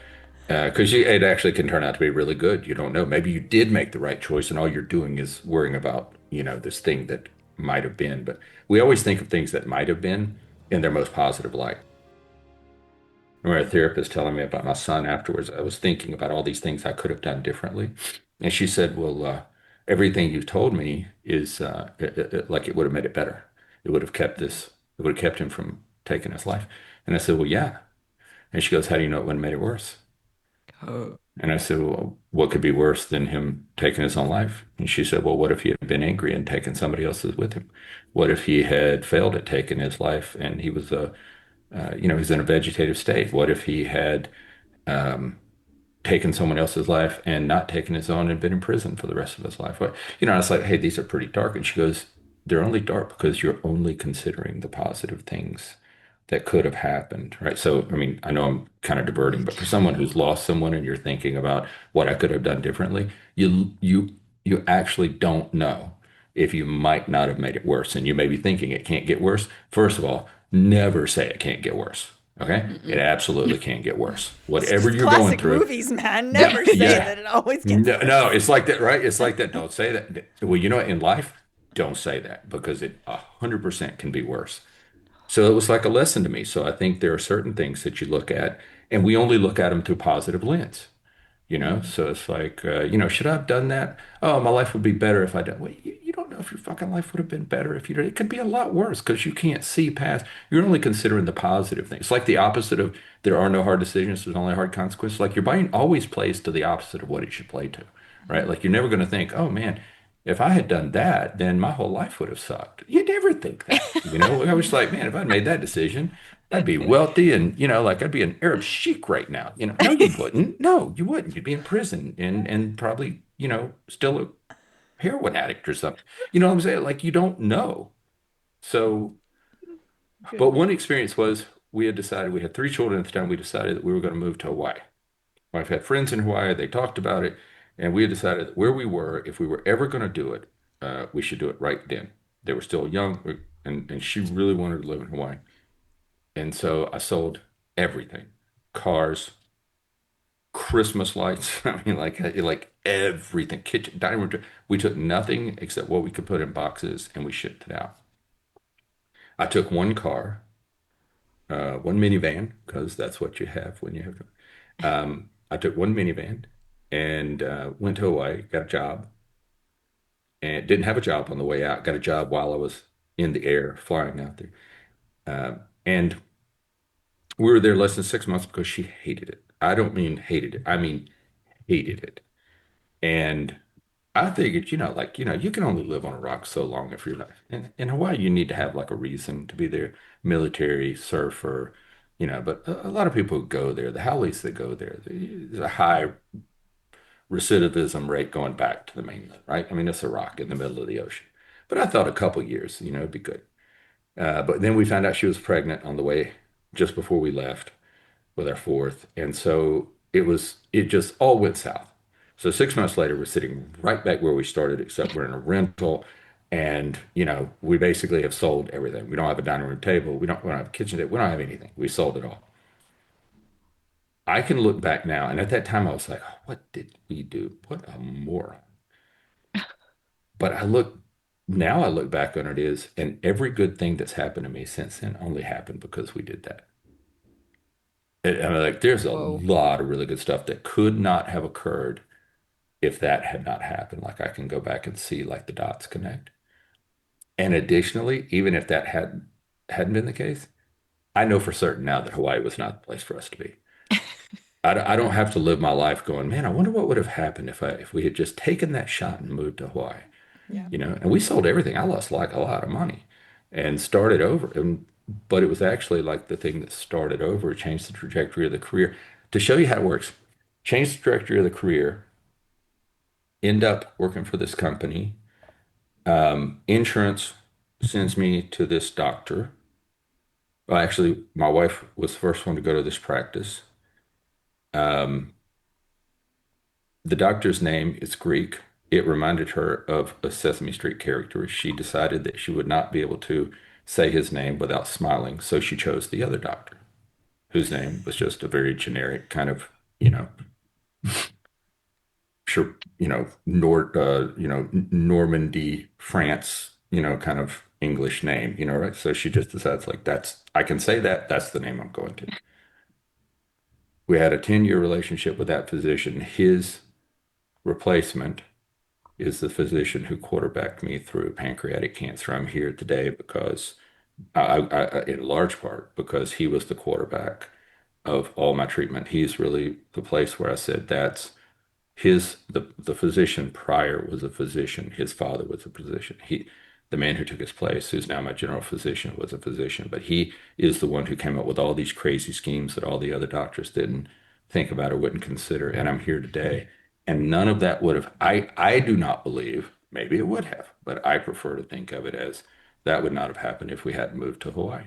Because it actually can turn out to be really good. You don't know. Maybe you did make the right choice, and all you're doing is worrying about, this thing that might have been. But we always think of things that might have been in their most positive light. I remember a therapist telling me about my son afterwards. I was thinking about all these things I could have done differently. And she said, well, everything you've told me is like it would have made it better. It would have kept him from taking his life. And I said, well, yeah. And she goes, how do you know it wouldn't have made it worse? Oh. And I said, well, what could be worse than him taking his own life? And she said, well, what if he had been angry and taken somebody else's with him? What if he had failed at taking his life and he was he's in a vegetative state? What if he had um, taken someone else's life and not taken his own and been in prison for the rest of his life? I was like, hey, these are pretty dark. And she goes, they're only dark because you're only considering the positive things that could have happened, right? So, I mean, I know I'm kind of diverting, but for someone who's lost someone and you're thinking about what I could have done differently, you actually don't know if you might not have made it worse. And you may be thinking it can't get worse. First of all, never say it can't get worse. Okay? It Mm-mm. absolutely can get worse. It's Whatever just you're going classic through. movies, man. Yeah, Never say yeah. that it always gets No, worse. no, it's like that, right? It's like that. Don't say that. Well, in life, don't say that because it 100% can be worse. So it was like a lesson to me. So I think there are certain things that you look at, and we only look at them through positive lens. Mm-hmm. So it's like, should I have done that? Oh, my life would be better if I done. Well, you don't know if your fucking life would have been better if you did. It could be a lot worse because you can't see past. You're only considering the positive things. It's like the opposite of there are no hard decisions. There's only hard consequences. Like your brain always plays to the opposite of what it should play to, right? Like you're never going to think, oh man, if I had done that, then my whole life would have sucked. You never think that. I was like, man, if I'd made that decision. I'd be wealthy and, like I'd be an Arab sheik right now. No, you wouldn't. No, you wouldn't. You'd be in prison and probably, still a heroin addict or something. You know what I'm saying? Like you don't know. So, but Good. one experience was we had decided we had 3 children at the time. We decided that we were going to move to Hawaii. My wife had friends in Hawaii. They talked about it, and we had decided that where we were, if we were ever going to do it, we should do it right then. They were still young, and she really wanted to live in Hawaii. And so I sold everything, cars, Christmas lights. I mean, like everything, kitchen, dining room. We took nothing except what we could put in boxes and we shipped it out. I took one car, one minivan, because that's what you have when you have. I took one minivan and went to Hawaii, got a job, and didn't have a job on the way out. Got a job while I was in the air, flying out there. And we were there less than 6 months because she hated it. I don't mean hated it. I mean hated it. And I figured, you can only live on a rock so long if you're not. In Hawaii, you need to have like a reason to be there, military, surfer, but a lot of people who go there, the haoles that go there, there's a high recidivism rate going back to the mainland, right? I mean, it's a rock in the middle of the ocean. But I thought a couple years, it'd be good. But then we found out she was pregnant on the way just before we left with our fourth. And so it just all went south. So 6 months later, we're sitting right back where we started, except we're in a rental. And, we basically have sold everything. We don't have a dining room table. We don't have a kitchen table. We don't have anything. We sold it all. I can look back now. And at that time, I was like, what did we do? What a moron. But now I look back on it is, and every good thing that's happened to me since then only happened because we did that. And I'm like, there's a Whoa. lot of really good stuff that could not have occurred if that had not happened. Like I can go back and see like the dots connect. And additionally, even if that hadn't been the case, I know for certain now that Hawaii was not the place for us to be. I don't have to live my life going, man, I wonder what would have happened if we had just taken that shot and moved to Hawaii. Yeah. And we sold everything. I lost like a lot of money and started over. But it was actually like the thing that started over, changed the trajectory of the career. To show you how it works, change the trajectory of the career, end up working for this company. Insurance sends me to this doctor. Well, actually, my wife was the first one to go to this practice. Um, the doctor's name is Greek. It reminded her of a Sesame Street character. She decided that she would not be able to say his name without smiling, so she chose the other doctor, whose name was just a very generic kind of, sure, Normandy, France, kind of English name, right? So she just decides like I can say that, that's the name I'm going to. We had a 10-year relationship with that physician. His replacement is the physician who quarterbacked me through pancreatic cancer. I'm here today because in large part because he was the quarterback of all my treatment. He's really the place where I said that's the physician prior was a physician. His father was a physician. The man who took his place, who's now my general physician, was a physician, but he is the one who came up with all these crazy schemes that all the other doctors didn't think about or wouldn't consider. And I'm here today. And none of that would have, I do not believe, maybe it would have, but I prefer to think of it as that would not have happened if we hadn't moved to Hawaii.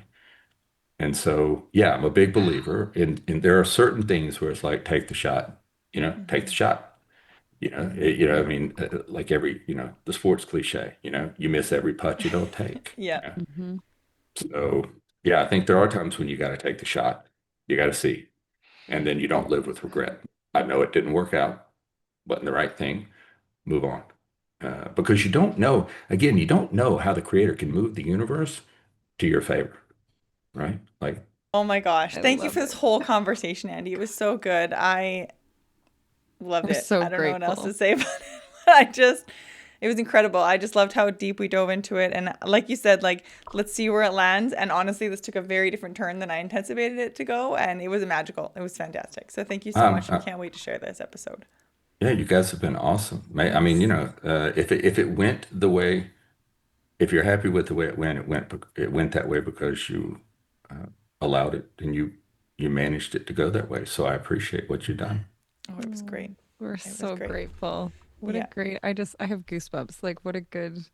And so, yeah, I'm a big believer in there are certain things where it's like, take the shot, take the shot. I mean, like every, the sports cliche, you miss every putt you don't take. Yeah. Hmm. So, yeah, I think there are times when you got to take the shot. You got to see, and then you don't live with regret. I know it didn't work out, wasn't the right thing. Move on. Because you don't know, again, you don't know how the creator can move the universe to your favor, right? Like, Oh my gosh. I Thank you love for this it. whole conversation, Andy. It was so good. I loved We're it. so I don't know what else grateful. to say about it. It was incredible. I just loved how deep we dove into it. And like you said, like, let's see where it lands. And honestly, this took a very different turn than I anticipated it to go. And it was magical. It was fantastic. So thank you so um, much. We uh, can't wait to share this episode. yeah, you guys have been awesome. I mean, Yes. if it went the way, if you're happy with the way it went that way because you uh, allowed it and you managed it to go that way. So I appreciate what you've done. Oh, it was great. Mm, we're It was so great. grateful. What a Yeah. great, I have goosebumps. Like, what a good,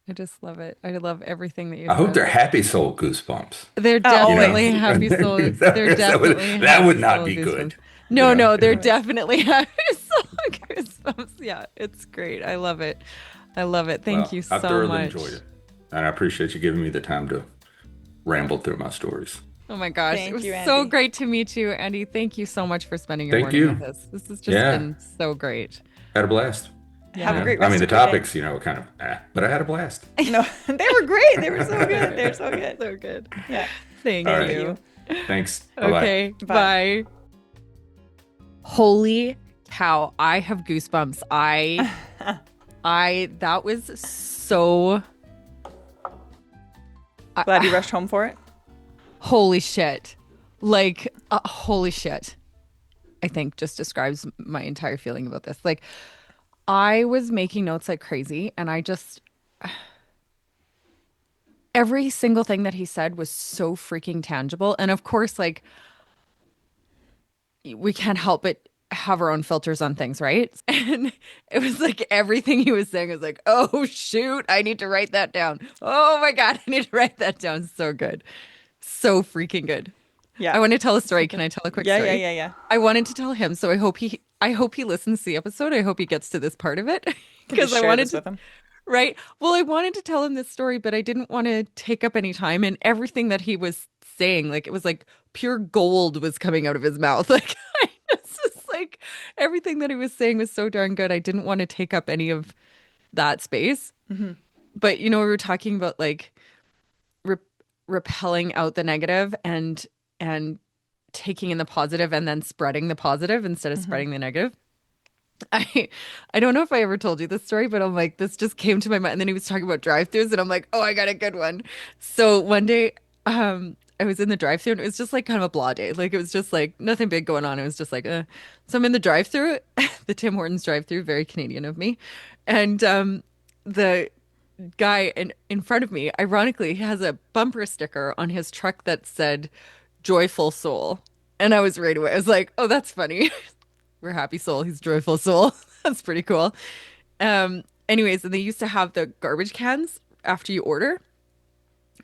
I just love it. I love everything that you I hope they're said. happy soul goosebumps. They're You know, definitely Always. happy soul. They're definitely that would happy not soul be goosebumps. good. No, no, they're Always. definitely happy soul goosebumps. Yeah, it's great. I love it. I love it. Thank Well, you I so thoroughly enjoyed much. it, and I appreciate you giving me the time to ramble through my stories. Oh my gosh, it Thank was you, so Andy. great to meet you, Andy. Thank you so much for spending your Thank morning with you. us. This has just Yeah, been so great. had a blast. Have a Yeah. great I mean, rest the of your day. topics, were kind of, but I had a blast. No, they were great. They were so So good. They're good. so good. So good. Yeah. All Thank Thank right. you. you. Thanks. Bye bye. Okay, Bye. bye. Holy cow, I have goosebumps. That was so Glad you rushed home for it. Holy shit. Like, holy shit. I think just describes my entire feeling about this. Like, I was making notes like crazy, and every single thing that he said was so freaking tangible. And of course, like, we can't help but have our own filters on things, right? And it was like everything he was saying was like, oh, shoot, I need to write that down. Oh my God, I need to write that down. So good. So freaking good. Yeah. I want to tell a story. Can I tell a quick Yeah, story? yeah. I wanted to tell him, so I hope he listens to the episode. I hope he gets to this part of it because I Share wanted this to, with him. right? Well, I wanted to tell him this story, but I didn't want to take up any time, and everything that he was saying, like it was like pure gold was coming out of his mouth. Like it's just like everything that he was saying was so darn good. I didn't want to take up any of that space. But we were talking about like repelling out the negative and taking in the positive and then spreading the positive instead of spreading the negative. I don't know if I ever told you this story, but I'm like, this just came to my mind. And then he was talking about drive-throughs, and I'm like, oh, I got a good one. So one day, I was in the drive-through, and it was just like kind of a blah day. Like it was just like nothing big going on. It was just like, So I'm in the drive-through, the Tim Hortons drive-through, very Canadian of me, and the guy in front of me, ironically, has a bumper sticker on his truck that said "Joyful Soul," and I was right away. I was like, oh, that's funny. We're happy soul. He's joyful soul. That's pretty cool. Anyways, and they used to have the garbage cans after you order.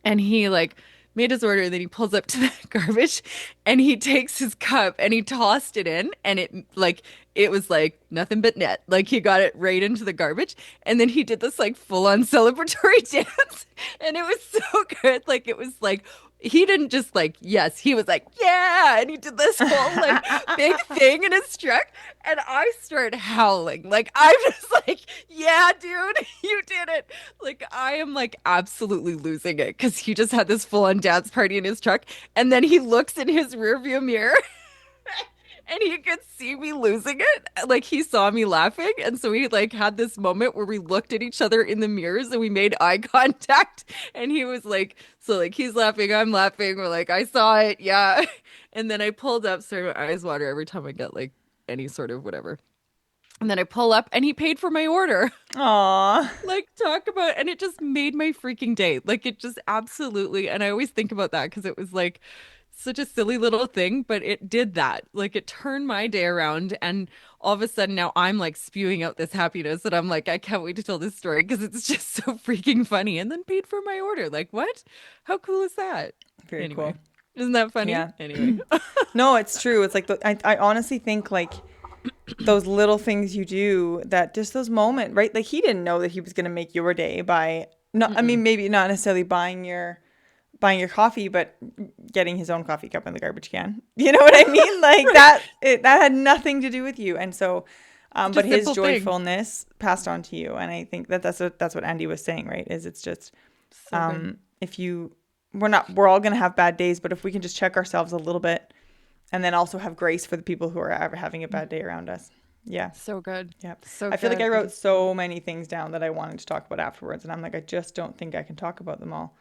And he like made his order, and then he pulls up to the garbage and he takes his cup and he tossed it in, and it was like nothing but net. Like he got it right into the garbage. And then he did this like full on celebratory dance. And it was so good. Like it was like he didn't just like, yes, he was like, yeah. And he did this whole like big thing in his truck. And I started howling. Like, I'm just like, yeah, dude, you did it. Like, I am like absolutely losing it because he just had this full on dance party in his truck. And then he looks in his rearview mirror and he could see me losing it. Like, he saw me laughing. And so we like had this moment where we looked at each other in the mirrors and we made eye contact. And he was like, so like he's laughing, I'm laughing. We're like, I saw it. Yeah. And then I pulled up, sorry, my eyes water every time I get like any sort of whatever. And then I pull up and he paid for my order. Aw. Like, talk about, and it just made my freaking day. Like, it just absolutely, and I always think about that because it was like such a silly little thing, but it did that. Like, it turned my day around, and all of a sudden now I'm like spewing out this happiness, and I'm like, I can't wait to tell this story because it's just so freaking funny. And then paid for my order. Like, what? How cool is that? Very Anyway, cool. isn't that funny? Yeah. Anyway. No, it's true. It's like I honestly think like those little things you do, that just those moments, right? Like he didn't know that he was going to make your day by I mean, maybe not necessarily buying your coffee, but getting his own coffee cup in the garbage can. You know what I mean? Like that had nothing to do with you. And so but his joyfulness passed on to you. And I think that's what Andy was saying, right? Is it's just So if we're all going to have bad days, but if we can just check ourselves a little bit and then also have grace for the people who are ever having a bad day around us. Yeah. so good. Yeah. So I feel like good. I wrote so many things down that I wanted to talk about afterwards. And I'm like, I just don't think I can talk about them all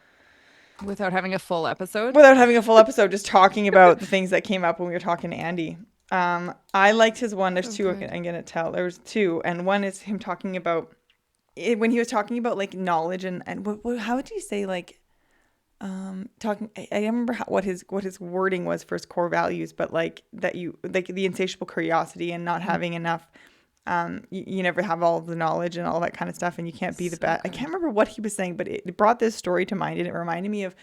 Without having a full episode. without having a full episode, just talking about the things that came up when we were talking to Andy. I liked his one. There's two good. I'm going to tell. There was two. And one is him talking about when he was talking about like knowledge and how would you say like, talking, I remember what his wording was for his core values, but like that you like the insatiable curiosity and not having enough, you never have all of the knowledge and all that kind of stuff, and you can't be the best. I can't remember what he was saying, but it brought this story to mind, and it reminded me of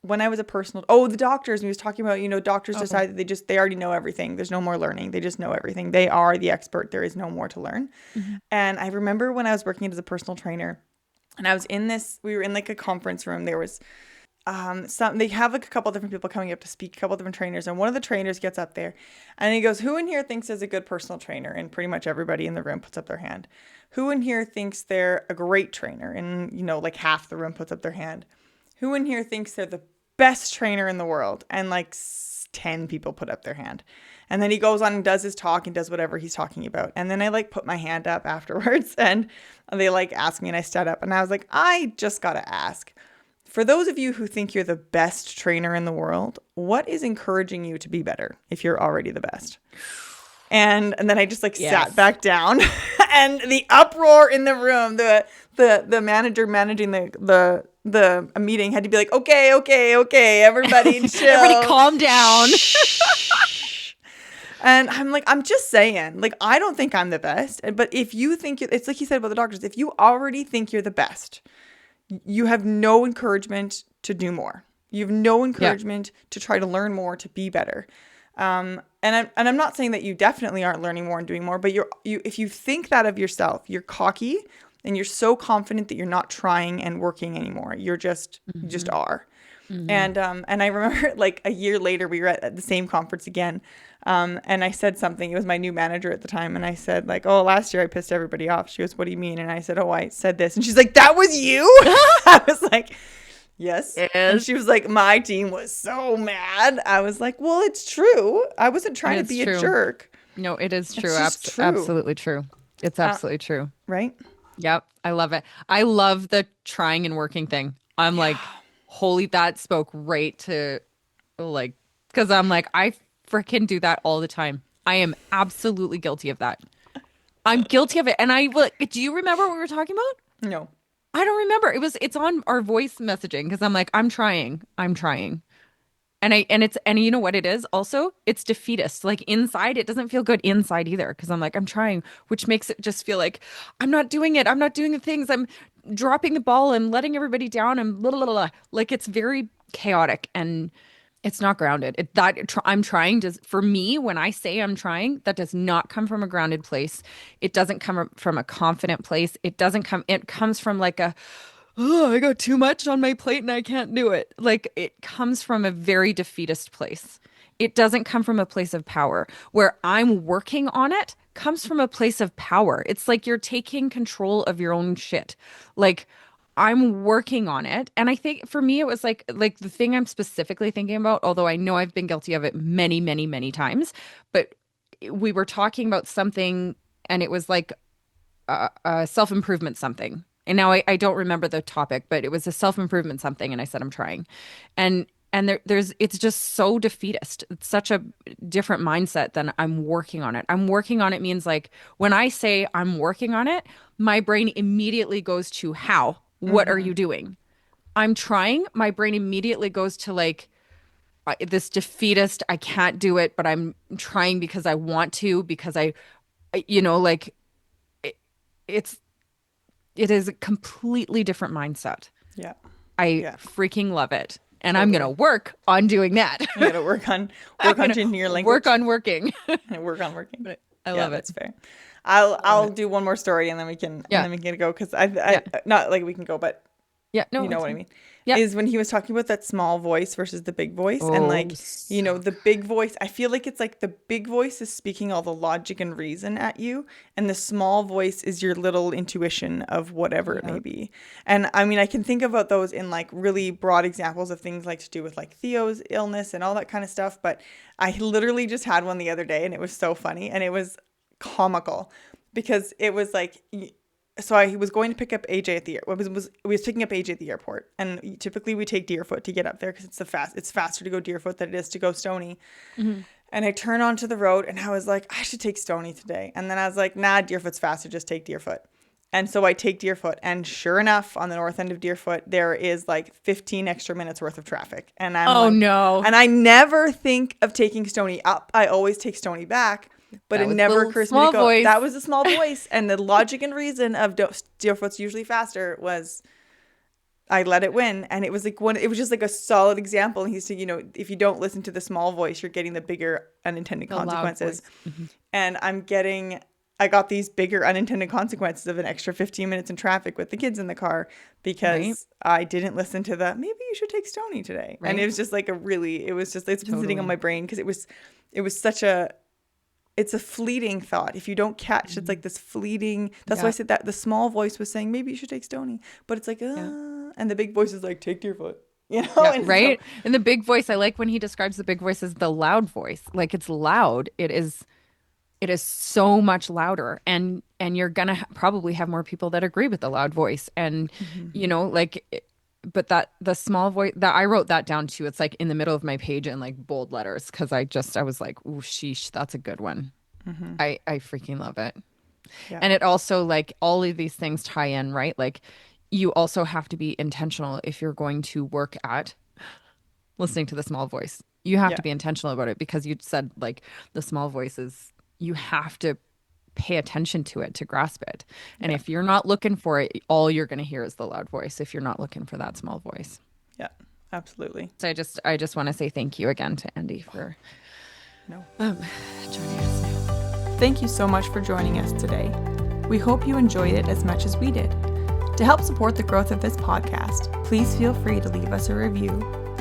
when I was the doctors, and he was talking about, doctors decide that they already know everything. There's no more learning. They just know everything. They are the expert. There is no more to learn. And I remember when I was working as a personal trainer, and we were in like a conference room. There was they have like a couple different people coming up to speak, a couple different trainers, and one of the trainers gets up there and he goes, who in here thinks is a good personal trainer? And pretty much everybody in the room puts up their hand. Who in here thinks they're a great trainer? And like half the room puts up their hand. Who in here thinks they're the best trainer in the world? And like 10 people put up their hand. And then he goes on and does his talk and does whatever he's talking about. And then I like put my hand up afterwards and they like ask me, and I stood up and I was like, I just gotta ask, For those of you who think you're the best trainer in the world, what is encouraging you to be better if you're already the best? And then I just like sat back down, and the uproar in the room, the manager managing the meeting had to be like, okay, everybody chill. Everybody calm down. And I'm like, I'm just saying, like, I don't think I'm the best. But if you think it's like you said about the doctors, if you already think you're the best, you have no encouragement to do more. You have no encouragement to try to learn more, to be better. And I'm not saying that you definitely aren't learning more and doing more, but if you think that of yourself, you're cocky and you're so confident that you're not trying and working anymore. You're just, you just are. And I remember like a year later, we were at the same conference again. And I said something, it was my new manager at the time. And I said like, oh, last year I pissed everybody off. She goes, what do you mean? And I said, oh, I said this. And she's like, that was you? I was like, yes. And she was like, my team was so mad. I was like, well, it's true. I wasn't trying to be a jerk. No, it is true. True. Absolutely true. It's absolutely true. Right? Yep. I love it. I love the trying and working thing. I'm like, holy, that spoke right to like, because I'm like, I freaking do that all the time. I am absolutely guilty of that. I'm guilty of it. And do you remember what we were talking about? No. I don't remember. It's on our voice messaging because I'm like, I'm trying. And you know what it is also? It's defeatist. Like inside, it doesn't feel good inside either because I'm like, I'm trying, which makes it just feel like I'm not doing it. I'm not doing the things. I'm dropping the ball and letting everybody down and blah, blah, blah, blah. Like it's very chaotic and it's not grounded. I'm trying to, for me, when I say I'm trying, that does not come from a grounded place. It doesn't come from a confident place. It comes from like oh, I got too much on my plate and I can't do it. Like it comes from a very defeatist place. It doesn't come from a place of power. Where I'm working on it comes from a place of power. It's like you're taking control of your own shit. Like I'm working on it. And I think for me, it was like the thing I'm specifically thinking about, although I know I've been guilty of it many, many, many times, but we were talking about something and it was like a self-improvement something. And now I don't remember the topic, but it was a self-improvement something. And I said, I'm trying. And it's just so defeatist. It's such a different mindset than I'm working on it. I'm working on it means like when I say I'm working on it, my brain immediately goes to how. What are you doing? I'm trying. My brain immediately goes to like this defeatist. I can't do it, but I'm trying because I want to, because like it is a completely different mindset. Yeah. I freaking love it. And totally. I'm going to work on doing that. You got to work on changing your language. Work on working. Work on working. But I love it. That's fair. I'll do one more story and then we can go because I not like we can go, but you know what I mean. Yeah. Is when he was talking about that small voice versus the big voice. And like, the big voice, I feel like it's like the big voice is speaking all the logic and reason at you. And the small voice is your little intuition of whatever it may be. And I mean, I can think about those in like really broad examples of things like to do with like Theo's illness and all that kind of stuff. But I literally just had one the other day and it was so funny and it was comical because it was like, so I was going to pick up AJ at the airport. We was picking up AJ at the airport, and typically we take Deerfoot to get up there because it's faster to go Deerfoot than it is to go Stoney. Mm-hmm. And I turn onto the road, and I was like, I should take Stoney today. And then I was like, nah, Deerfoot's faster. Just take Deerfoot. And so I take Deerfoot, and sure enough, on the north end of Deerfoot, there is like 15 extra minutes worth of traffic. And no! And I never think of taking Stoney up. I always take Stoney back. But it never occurs to me to go, voice. That was a small voice. And the logic and reason of Deerfoot's usually faster was I let it win. And it was like it was just like a solid example. And he's saying, if you don't listen to the small voice, you're getting the bigger unintended consequences. Mm-hmm. And I got these bigger unintended consequences of an extra 15 minutes in traffic with the kids in the car because I didn't listen to maybe you should take Stoney today. Right. And it was just like it's been sitting on my brain because it was such it's a fleeting thought. If you don't catch, it's like this fleeting. That's why I said that the small voice was saying, maybe you should take Stoney. But it's like, and the big voice is like, take Deerfoot. Right? And the big voice, I like when he describes the big voice as the loud voice. Like it's loud. It is so much louder. And you're going to probably have more people that agree with the loud voice. And, but that the small voice that I wrote that down too. It's like in the middle of my page in like bold letters because I was like, ooh, sheesh, that's a good one. I freaking love it. Yeah. And it also like all of these things tie in, right? Like you also have to be intentional if you're going to work at listening to the small voice. You have Yeah. to be intentional about it because you said like the small voice is, you have to pay attention to it to grasp it. And if you're not looking for it, all you're going to hear is the loud voice if you're not looking for that small voice. Yeah, absolutely. So I just want to say thank you again to Andy for joining us now. Thank you so much for joining us today. We hope you enjoyed it as much as we did. To help support the growth of this podcast, please feel free to leave us a review,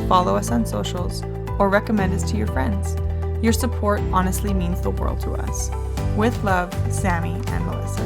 follow us on socials, or recommend us to your friends. Your support honestly means the world to us. With love, Sammy and Melissa.